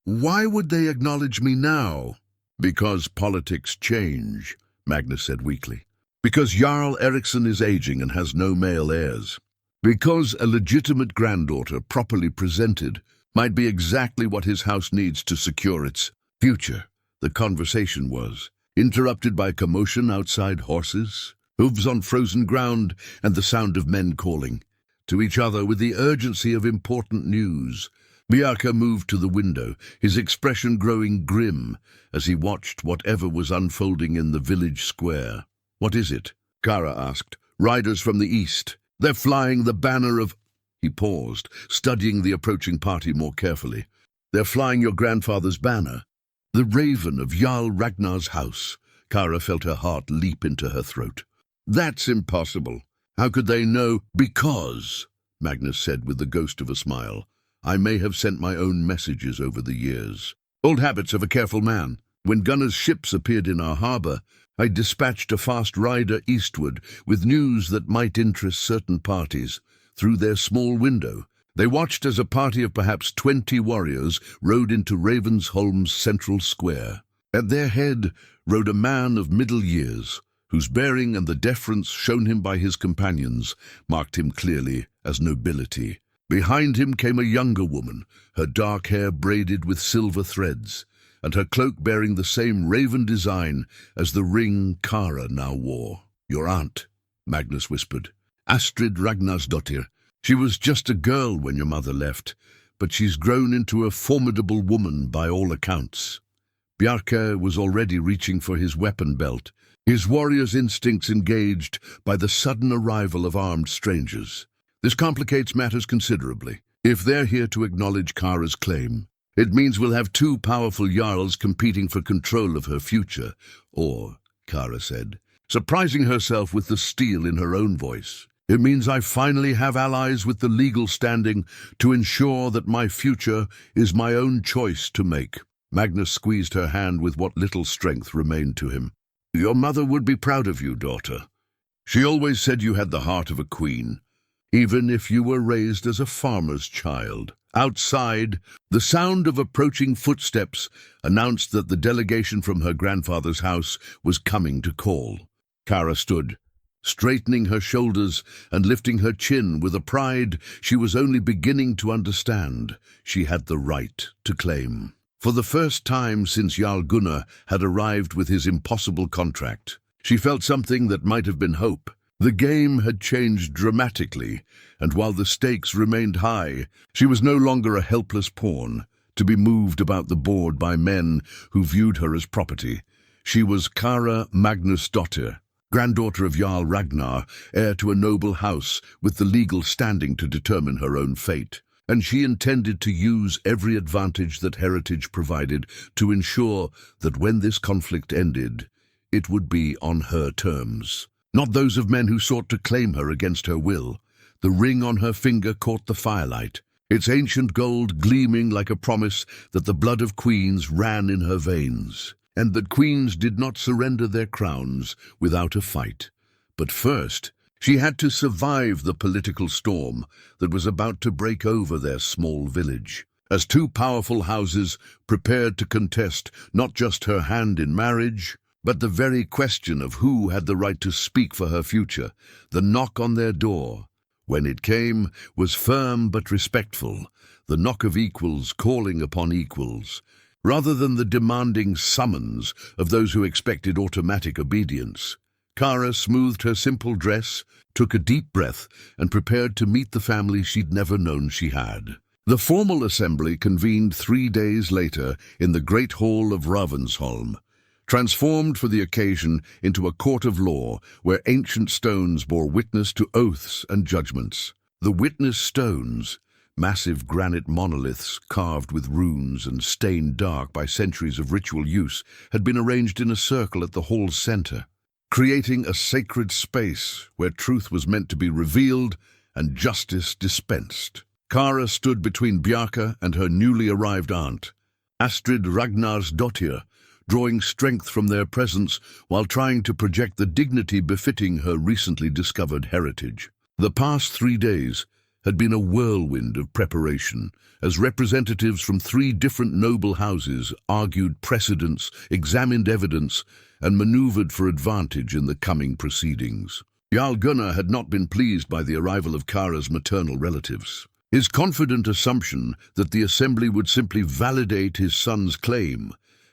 Speaker 1: "Why would they acknowledge me now?" "Because politics change," Magnus said weakly. "Because Jarl Eriksson is aging and has no male heirs. Because a legitimate granddaughter, properly presented, might be exactly what his house needs to secure its future." The conversation was interrupted by commotion outside. Horses, hooves on frozen ground and the sound of men calling to each other with the urgency of important news. Bjarke moved to the window, his expression growing grim as he watched whatever was unfolding in the village square. "What is it?" Kara asked. "Riders from the east. They're flying the banner of—" He paused, studying the approaching party more carefully. "They're flying your grandfather's banner. The raven of Jarl Ragnar's house." Kara felt her heart leap into her throat. "That's impossible. How could they know?" "Because," Magnus said with the ghost of a smile, "I may have sent my own messages over the years. Old habits of a careful man. When Gunnar's ships appeared in our harbour, I dispatched a fast rider eastward with news that might interest certain parties. Through their small window, they watched as a party of perhaps 20 warriors rode into Ravensholm's central square. At their head rode a man of middle years, whose bearing and the deference shown him by his companions marked him clearly as nobility. Behind him came a younger woman, her dark hair braided with silver threads, and her cloak bearing the same raven design as the ring Kara now wore. "Your aunt," Magnus whispered. "Astrid Ragnarsdottir. She was just a girl when your mother left, but she's grown into a formidable woman by all accounts." Bjarke was already reaching for his weapon belt, his warrior's instincts engaged by the sudden arrival of armed strangers. "This complicates matters considerably. If they're here to acknowledge Kara's claim, it means we'll have 2 powerful Jarls competing for control of her future. Or," Kara said, surprising herself with the steel in her own voice, "it means I finally have allies with the legal standing to ensure that my future is my own choice to make." Magnus squeezed her hand with what little strength remained to him. "Your mother would be proud of you, daughter. She always said you had the heart of a queen, even if you were raised as a farmer's child." Outside, the sound of approaching footsteps announced that the delegation from her grandfather's house was coming to call. Kara stood, straightening her shoulders and lifting her chin with a pride she was only beginning to understand she had the right to claim. For the first time since Jarl Gunnar had arrived with his impossible contract, she felt something that might have been hope. The game had changed dramatically, and while the stakes remained high, she was no longer a helpless pawn, to be moved about the board by men who viewed her as property. She was Kara Magnusdottir, granddaughter of Jarl Ragnar, heir to a noble house with the legal standing to determine her own fate. And she intended to use every advantage that heritage provided to ensure that when this conflict ended, it would be on her terms, not those of men who sought to claim her against her will. The ring on her finger caught the firelight, its ancient gold gleaming like a promise that the blood of queens ran in her veins, and that queens did not surrender their crowns without a fight. But first, she had to survive the political storm that was about to break over their small village. As 2 powerful houses prepared to contest not just her hand in marriage, but the very question of who had the right to speak for her future, the knock on their door, when it came, was firm but respectful, the knock of equals calling upon equals, rather than the demanding summons of those who expected automatic obedience. Kara smoothed her simple dress, took a deep breath, and prepared to meet the family she'd never known she had. The formal assembly convened 3 days later in the Great Hall of Ravensholm, transformed for the occasion into a court of law where ancient stones bore witness to oaths and judgments. The witness stones, massive granite monoliths carved with runes and stained dark by centuries of ritual use, had been arranged in a circle at the hall's center, creating a sacred space where truth was meant to be revealed and justice dispensed. Kara stood between Bjarke and her newly arrived aunt, Astrid Ragnarsdottir, drawing strength from their presence while trying to project the dignity befitting her recently discovered heritage. The past 3 days had been a whirlwind of preparation, as representatives from 3 different noble houses argued precedents, examined evidence, and maneuvered for advantage in the coming proceedings. Jarl Gunnar had not been pleased by the arrival of Kara's maternal relatives. His confident assumption that the assembly would simply validate his son's claim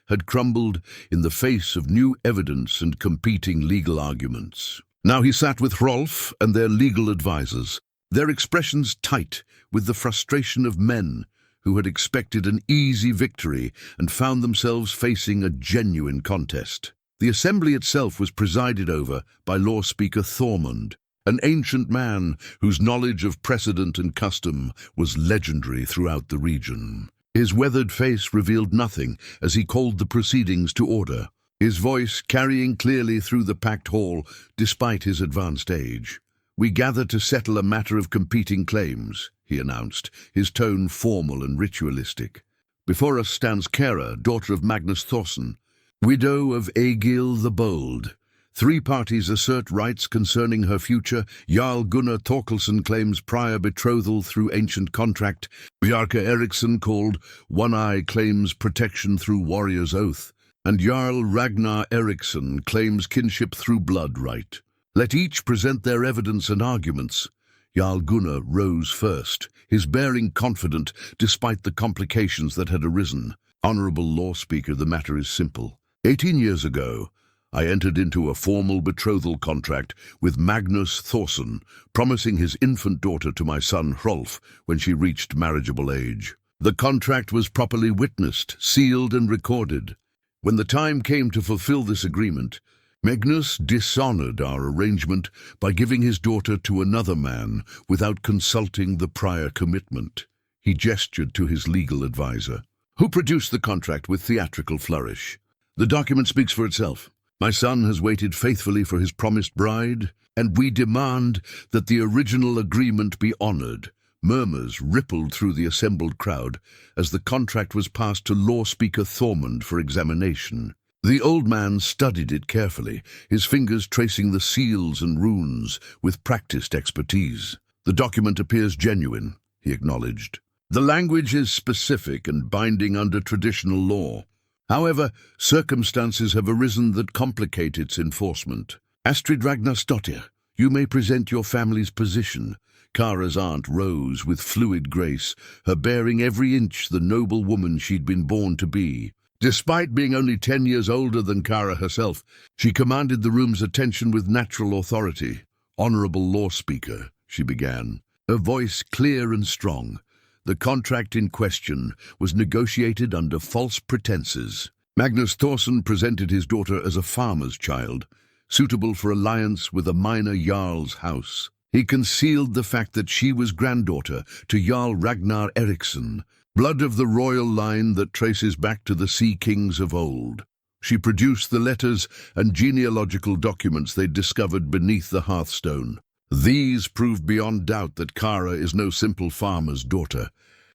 Speaker 1: had crumbled in the face of new evidence and competing legal arguments. Now he sat with Hrolf and their legal advisers, their expressions tight with the frustration of men who had expected an easy victory and found themselves facing a genuine contest. The assembly itself was presided over by law speaker Thormund, an ancient man whose knowledge of precedent and custom was legendary throughout the region. His weathered face revealed nothing as he called the proceedings to order, his voice carrying clearly through the packed hall despite his advanced age. "We gather to settle a matter of competing claims," he announced, his tone formal and ritualistic. "Before us stands Kara, daughter of Magnus Thorson, widow of Egil the Bold. 3 parties assert rights concerning her future. Jarl Gunnar Thorkelson claims prior betrothal through ancient contract. Bjarke Eriksson, called One-Eye, claims protection through warrior's oath. And Jarl Ragnar Eriksson claims kinship through blood right. Let each present their evidence and arguments." Jarl Gunnar rose first, his bearing confident despite the complications that had arisen. "Honorable law speaker, the matter is simple. 18 years ago, I entered into a formal betrothal contract with Magnus Thorson, promising his infant daughter to my son Hrolf when she reached marriageable age. The contract was properly witnessed, sealed and recorded. When the time came to fulfill this agreement, Magnus dishonored our arrangement by giving his daughter to another man without consulting the prior commitment." He gestured to his legal advisor, who produced the contract with theatrical flourish. "The document speaks for itself. My son has waited faithfully for his promised bride, and we demand that the original agreement be honored." Murmurs rippled through the assembled crowd as the contract was passed to law speaker Thormund for examination. The old man studied it carefully, his fingers tracing the seals and runes with practiced expertise. "The document appears genuine," he acknowledged. "The language is specific and binding under traditional law. However, circumstances have arisen that complicate its enforcement. Astrid Ragnarsdottir, you may present your family's position." Kara's aunt rose with fluid grace, her bearing every inch the noble woman she'd been born to be. Despite being only 10 years older than Kara herself, she commanded the room's attention with natural authority. "Honorable law speaker," she began, her voice clear and strong. "The contract in question was negotiated under false pretenses. Magnus Thorson presented his daughter as a farmer's child, suitable for alliance with a minor jarl's house. He concealed the fact that she was granddaughter to Jarl Ragnar Eriksson, blood of the royal line that traces back to the sea kings of old. She produced the letters and genealogical documents they discovered beneath the hearthstone. These proved beyond doubt that Kara is no simple farmer's daughter,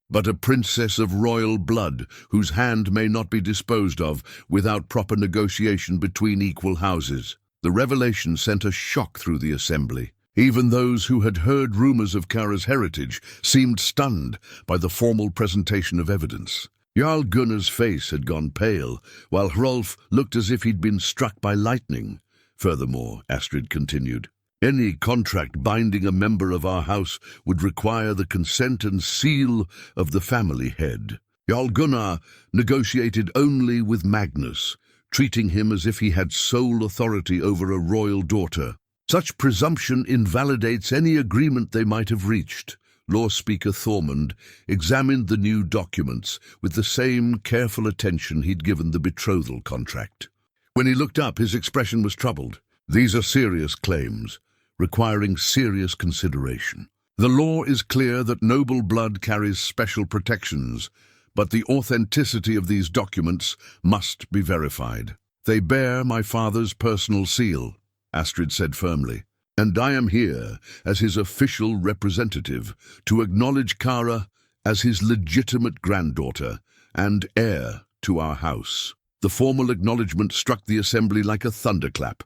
Speaker 1: but a princess of royal blood whose hand may not be disposed of without proper negotiation between equal houses." The revelation sent a shock through the assembly. Even those who had heard rumors of Kara's heritage seemed stunned by the formal presentation of evidence. Jarl Gunnar's face had gone pale, while Hrolf looked as if he'd been struck by lightning. "Furthermore," Astrid continued, "any contract binding a member of our house would require the consent and seal of the family head. Jarl Gunnar negotiated only with Magnus, treating him as if he had sole authority over a royal daughter. Such presumption invalidates any agreement they might have reached." Law speaker Thormund examined the new documents with the same careful attention he'd given the betrothal contract. When he looked up, his expression was troubled. "These are serious claims, requiring serious consideration. The law is clear that noble blood carries special protections, but the authenticity of these documents must be verified. They bear my father's personal seal," Astrid said firmly, "and I am here as his official representative to acknowledge Kara as his legitimate granddaughter and heir to our house." The formal acknowledgement struck the assembly like a thunderclap.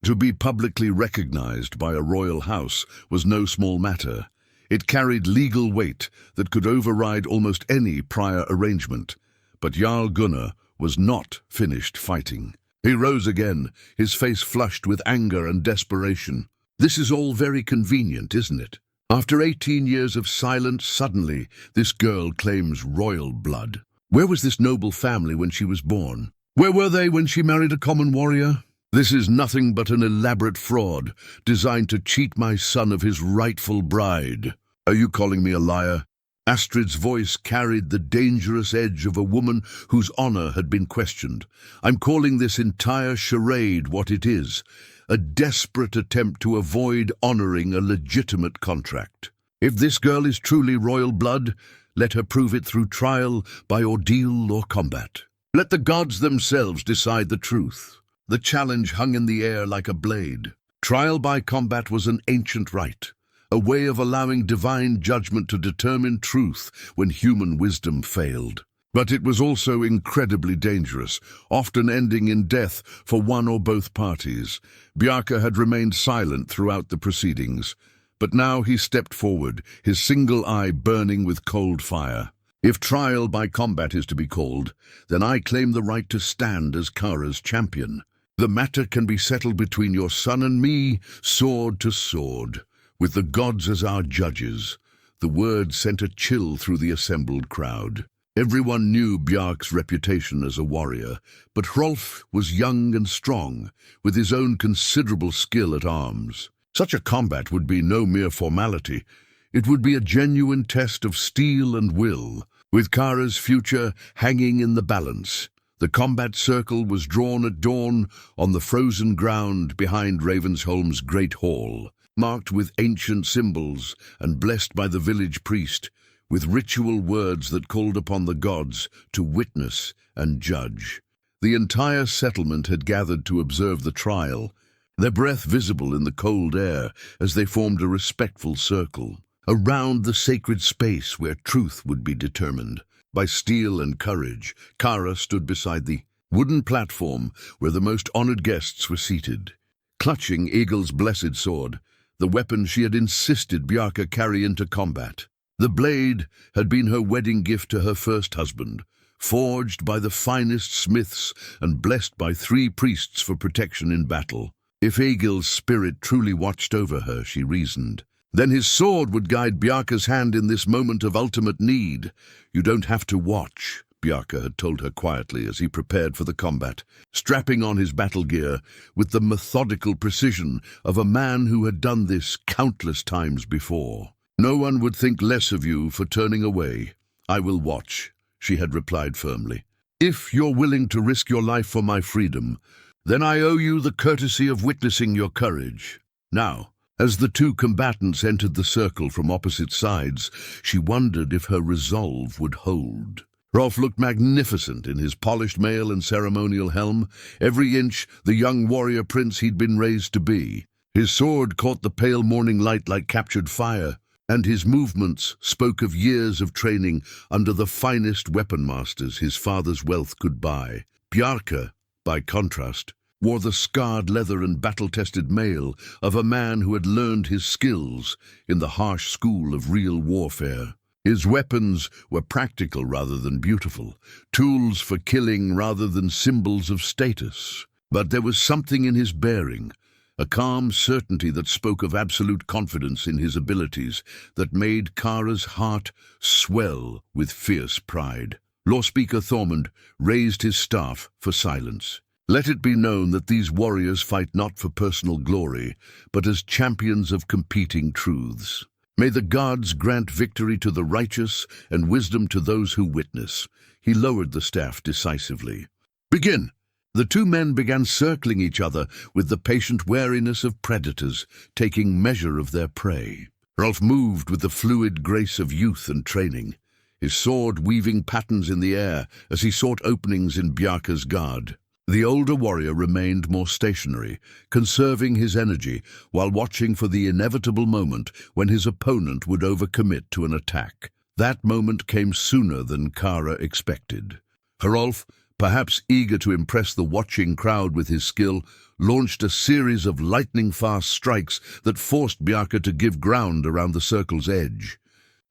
Speaker 1: To be publicly recognized by a royal house was no small matter. It carried legal weight that could override almost any prior arrangement. But Jarl Gunnar was not finished fighting. He rose again, his face flushed with anger and desperation. "This is all very convenient, isn't it? After 18 years of silence, suddenly this girl claims royal blood. Where was this noble family when she was born? Where were they when she married a common warrior? This is nothing but an elaborate fraud designed to cheat my son of his rightful bride. Are you calling me a liar? Astrid's voice carried the dangerous edge of a woman whose honor had been questioned. I'm calling this entire charade what it is, a desperate attempt to avoid honoring a legitimate contract. If this girl is truly royal blood, let her prove it through trial, by ordeal or combat. Let the gods themselves decide the truth. The challenge hung in the air like a blade. Trial by combat was an ancient rite, a way of allowing divine judgment to determine truth when human wisdom failed. But it was also incredibly dangerous, often ending in death for one or both parties. Bjarke had remained silent throughout the proceedings, but now he stepped forward, his single eye burning with cold fire. If trial by combat is to be called, then I claim the right to stand as Kara's champion. The matter can be settled between your son and me, sword to sword, with the gods as our judges. The word sent a chill through the assembled crowd. Everyone knew Bjarke's reputation as a warrior, but Hrolf was young and strong, with his own considerable skill at arms. Such a combat would be no mere formality. It would be a genuine test of steel and will, with Kara's future hanging in the balance. The combat circle was drawn at dawn on the frozen ground behind Ravensholm's great hall, marked with ancient symbols and blessed by the village priest, with ritual words that called upon the gods to witness and judge. The entire settlement had gathered to observe the trial, their breath visible in the cold air as they formed a respectful circle, around the sacred space where truth would be determined. By steel and courage, Kara stood beside the wooden platform where the most honored guests were seated, clutching Eagle's blessed sword, the weapon she had insisted Bjarke carry into combat. The blade had been her wedding gift to her first husband, forged by the finest smiths and blessed by 3 priests for protection in battle. If Egil's spirit truly watched over her, she reasoned, then his sword would guide Bjarke's hand in this moment of ultimate need. You don't have to watch, Bjarke had told her quietly as he prepared for the combat, strapping on his battle gear with the methodical precision of a man who had done this countless times before. No one would think less of you for turning away. I will watch, she had replied firmly. If you're willing to risk your life for my freedom, then I owe you the courtesy of witnessing your courage. Now, as the 2 combatants entered the circle from opposite sides, she wondered if her resolve would hold. Hrolf looked magnificent in his polished mail and ceremonial helm, every inch the young warrior prince he'd been raised to be. His sword caught the pale morning light like captured fire, and his movements spoke of years of training under the finest weapon masters his father's wealth could buy. Bjarke, by contrast, wore the scarred leather and battle-tested mail of a man who had learned his skills in the harsh school of real warfare. His weapons were practical rather than beautiful, tools for killing rather than symbols of status. But there was something in his bearing, a calm certainty that spoke of absolute confidence in his abilities, that made Kara's heart swell with fierce pride. Lawspeaker Thormund raised his staff for silence. Let it be known that these warriors fight not for personal glory, but as champions of competing truths. May the gods grant victory to the righteous and wisdom to those who witness. He lowered the staff decisively. Begin! The 2 men began circling each other with the patient wariness of predators, taking measure of their prey. Hrolf moved with the fluid grace of youth and training, his sword weaving patterns in the air as he sought openings in Bjarke's guard. The older warrior remained more stationary, conserving his energy while watching for the inevitable moment when his opponent would overcommit to an attack. That moment came sooner than Kara expected. Hrolf, perhaps eager to impress the watching crowd with his skill, launched a series of lightning-fast strikes that forced Bjarke to give ground around the circle's edge.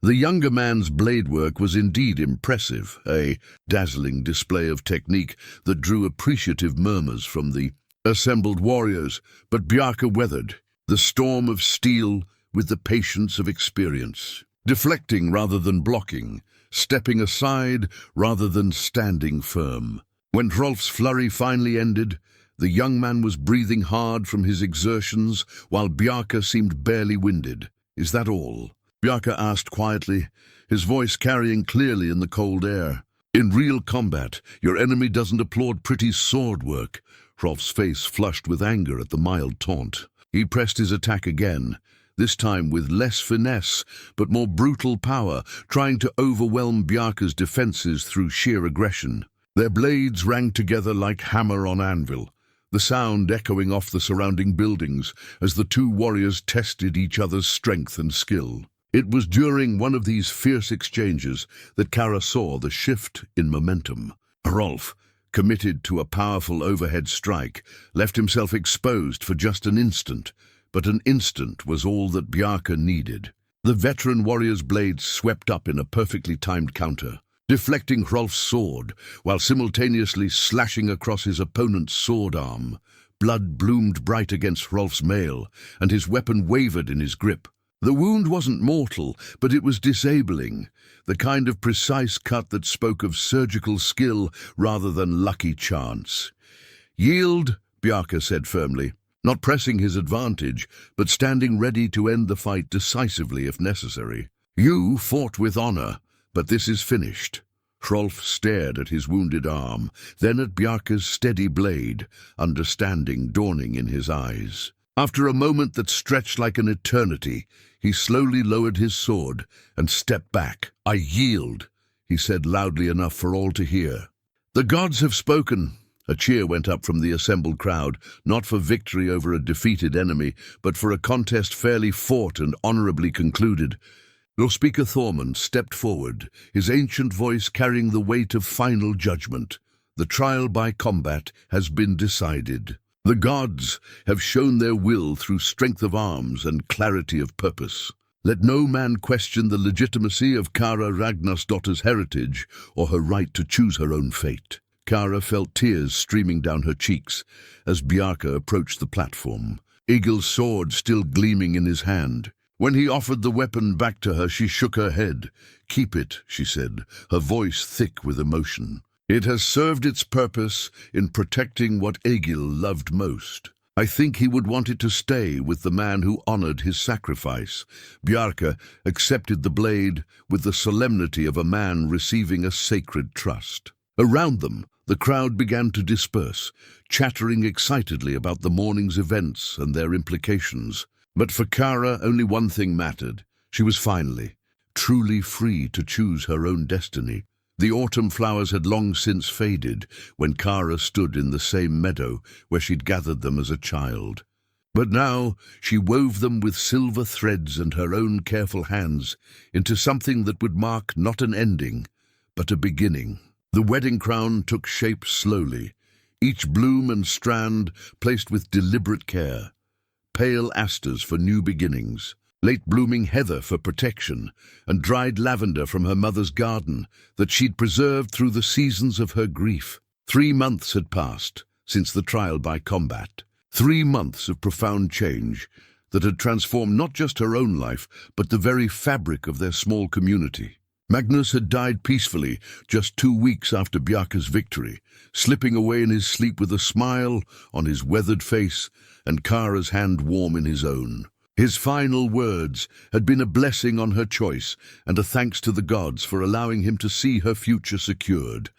Speaker 1: The younger man's blade work was indeed impressive, a dazzling display of technique that drew appreciative murmurs from the assembled warriors, but Bjarke weathered the storm of steel with the patience of experience, deflecting rather than blocking, stepping aside rather than standing firm. When Hrolf's flurry finally ended, The young man was breathing hard from his exertions, while Bjarke seemed barely winded. "Is that all?" Bjarke asked quietly, his voice carrying clearly in the cold air. "In real combat, your enemy doesn't applaud pretty sword work." Hrolf's face flushed with anger at the mild taunt. He pressed his attack again, this time with less finesse, but more brutal power, trying to overwhelm Bjarke's defenses through sheer aggression. Their blades rang together like hammer on anvil, the sound echoing off the surrounding buildings as the two warriors tested each other's strength and skill. It was during one of these fierce exchanges that Kara saw the shift in momentum. Hrolf, committed to a powerful overhead strike, left himself exposed for just an instant, but an instant was all that Bjarke needed. The veteran warrior's blades swept up in a perfectly timed counter, deflecting Hrolf's sword, while simultaneously slashing across his opponent's sword arm. Blood bloomed bright against Hrolf's mail, and his weapon wavered in his grip. The wound wasn't mortal, but it was disabling, the kind of precise cut that spoke of surgical skill rather than lucky chance. "Yield," Bjarke said firmly, not pressing his advantage, but standing ready to end the fight decisively if necessary. "You fought with honor, but this is finished." Hrolf stared at his wounded arm, then at Bjarke's steady blade, understanding dawning in his eyes. After a moment that stretched like an eternity, he slowly lowered his sword and stepped back. "I yield," he said loudly enough for all to hear. "The gods have spoken." A cheer went up from the assembled crowd, not for victory over a defeated enemy, but for a contest fairly fought and honorably concluded. Lord Speaker Thormund stepped forward, his ancient voice carrying the weight of final judgment. "The trial by combat has been decided. The gods have shown their will through strength of arms and clarity of purpose. Let no man question the legitimacy of Kara Ragnarsdottir's heritage or her right to choose her own fate." Kara felt tears streaming down her cheeks as Bjarke approached the platform, Egil's sword still gleaming in his hand. When he offered the weapon back to her, she shook her head. "Keep it," she said, her voice thick with emotion. "It has served its purpose in protecting what Egil loved most. I think he would want it to stay with the man who honored his sacrifice." Bjarke accepted the blade with the solemnity of a man receiving a sacred trust. Around them, the crowd began to disperse, chattering excitedly about the morning's events and their implications. But for Kara, only one thing mattered. She was finally, truly free to choose her own destiny. The autumn flowers had long since faded when Kara stood in the same meadow where she'd gathered them as a child. But now she wove them with silver threads and her own careful hands into something that would mark not an ending, but a beginning. The wedding crown took shape slowly, each bloom and strand placed with deliberate care. Pale asters for new beginnings, late-blooming heather for protection, and dried lavender from her mother's garden that she'd preserved through the seasons of her grief. 3 months had passed since the trial by combat. 3 months of profound change that had transformed not just her own life, but the very fabric of their small community. Magnus had died peacefully just 2 weeks after Bjarke's victory, slipping away in his sleep with a smile on his weathered face and Kara's hand warm in his own. His final words had been a blessing on her choice and a thanks to the gods for allowing him to see her future secured.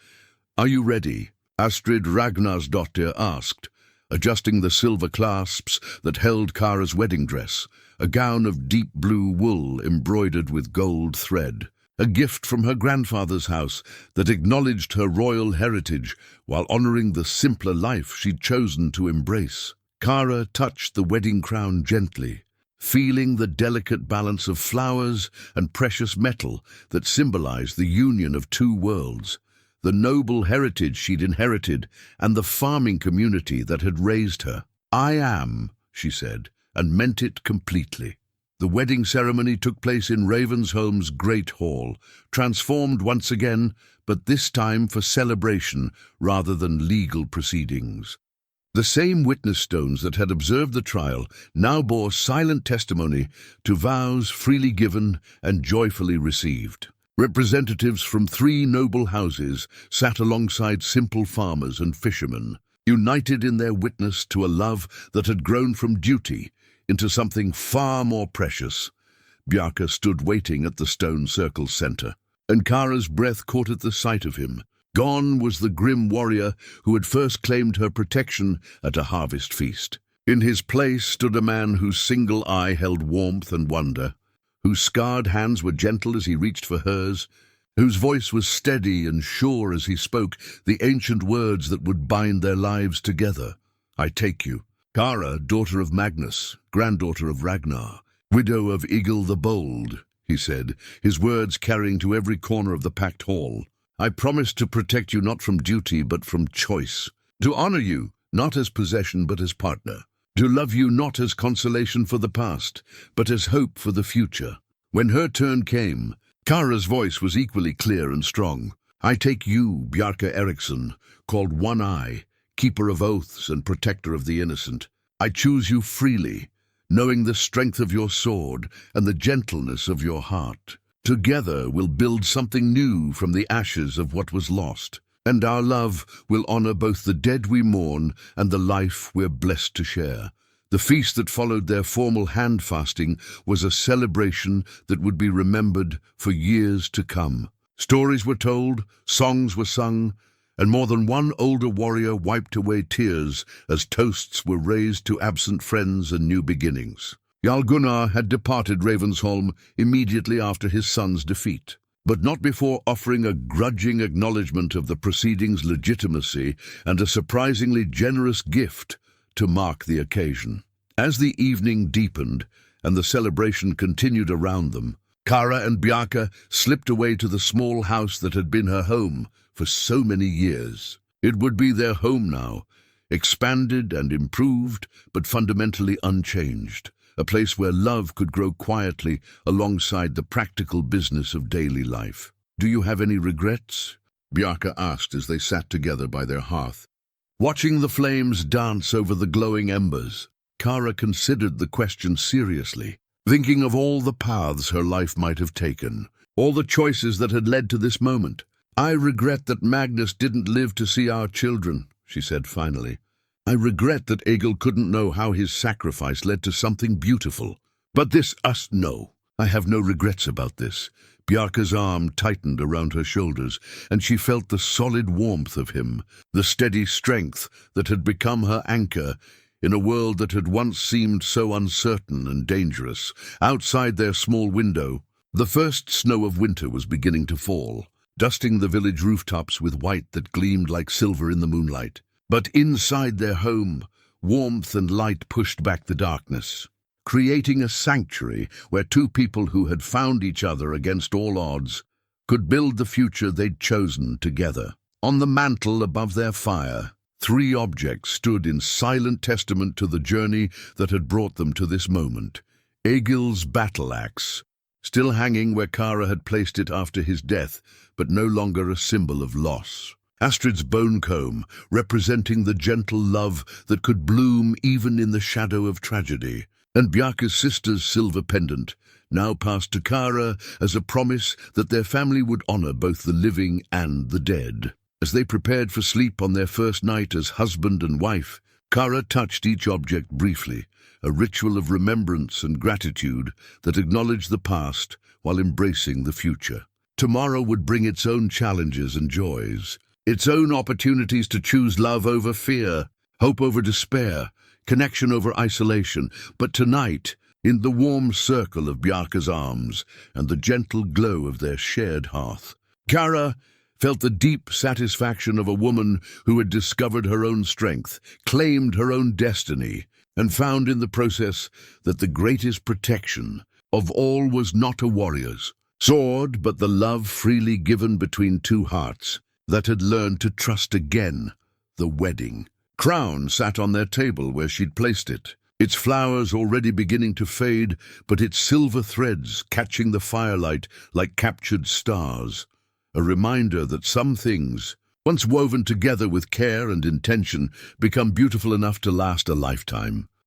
Speaker 1: "Are you ready?" Astrid Ragnarsdottir asked, adjusting the silver clasps that held Kara's wedding dress, a gown of deep blue wool embroidered with gold thread. A gift from her grandfather's house that acknowledged her royal heritage while honoring the simpler life she'd chosen to embrace. Kara touched the wedding crown gently, feeling the delicate balance of flowers and precious metal that symbolized the union of 2 worlds, the noble heritage she'd inherited and the farming community that had raised her. "I am," she said, and meant it completely. The wedding ceremony took place in Ravensholm's Great Hall, transformed once again, but this time for celebration rather than legal proceedings. The same witness stones that had observed the trial now bore silent testimony to vows freely given and joyfully received. Representatives from 3 noble houses sat alongside simple farmers and fishermen. united in their witness to a love that had grown from duty into something far more precious. Bjarke stood waiting at the stone circle's center, and Kara's breath caught at the sight of him. Gone was the grim warrior who had first claimed her protection at a harvest feast. In his place stood a man whose single eye held warmth and wonder, whose scarred hands were gentle as he reached for hers, whose voice was steady and sure as he spoke the ancient words that would bind their lives together. "I take you." Kara, daughter of Magnus, granddaughter of Ragnar, widow of Egil the Bold, he said, his words carrying to every corner of the packed hall. "I promise to protect you not from duty but from choice, to honor you not as possession but as partner, to love you not as consolation for the past but as hope for the future." When her turn came, Kara's voice was equally clear and strong. "I take you, Bjarke Eriksson, called One-Eye, keeper of oaths and protector of the innocent. I choose you freely, knowing the strength of your sword and the gentleness of your heart. Together we'll build something new from the ashes of what was lost, and our love will honor both the dead we mourn and the life we're blessed to share." The feast that followed their formal hand-fasting was a celebration that would be remembered for years to come. Stories were told, songs were sung, and more than one older warrior wiped away tears as toasts were raised to absent friends and new beginnings. Jarl Gunnar had departed Ravensholm immediately after his son's defeat, but not before offering a grudging acknowledgement of the proceedings' legitimacy and a surprisingly generous gift to mark the occasion. As the evening deepened and the celebration continued around them, Kara and Bjarke slipped away to the small house that had been her home for so many years. It would be their home now, expanded and improved, but fundamentally unchanged, a place where love could grow quietly alongside the practical business of daily life. "Do you have any regrets?" Bjarke asked as they sat together by their hearth, watching the flames dance over the glowing embers. Kara considered the question seriously, thinking of all the paths her life might have taken, all the choices that had led to this moment. "I regret that Magnus didn't live to see our children," she said finally. "I regret that Egil couldn't know how his sacrifice led to something beautiful. But no, I have no regrets about this." Bjarke's arm tightened around her shoulders, and she felt the solid warmth of him, the steady strength that had become her anchor in a world that had once seemed so uncertain and dangerous. Outside their small window, the first snow of winter was beginning to fall, dusting the village rooftops with white that gleamed like silver in the moonlight. But inside their home, warmth and light pushed back the darkness, creating a sanctuary where two people who had found each other against all odds could build the future they'd chosen together. On the mantel above their fire, 3 objects stood in silent testament to the journey that had brought them to this moment. Egil's battle axe, still hanging where Kara had placed it after his death, but no longer a symbol of loss. Astrid's bone comb, representing the gentle love that could bloom even in the shadow of tragedy. And Bjarke's sister's silver pendant, now passed to Kara as a promise that their family would honor both the living and the dead. As they prepared for sleep on their first night as husband and wife, Kara touched each object briefly, a ritual of remembrance and gratitude that acknowledged the past while embracing the future. Tomorrow would bring its own challenges and joys, its own opportunities to choose love over fear, hope over despair, connection over isolation. But tonight, in the warm circle of Bjarke's arms and the gentle glow of their shared hearth, Kara felt the deep satisfaction of a woman who had discovered her own strength, claimed her own destiny, and found in the process that the greatest protection of all was not a warrior's sword, but the love freely given between two hearts that had learned to trust again. The wedding crown sat on their table where she'd placed it, its flowers already beginning to fade, but its silver threads catching the firelight like captured stars, a reminder that some things, once woven together with care and intention, become beautiful enough to last a lifetime.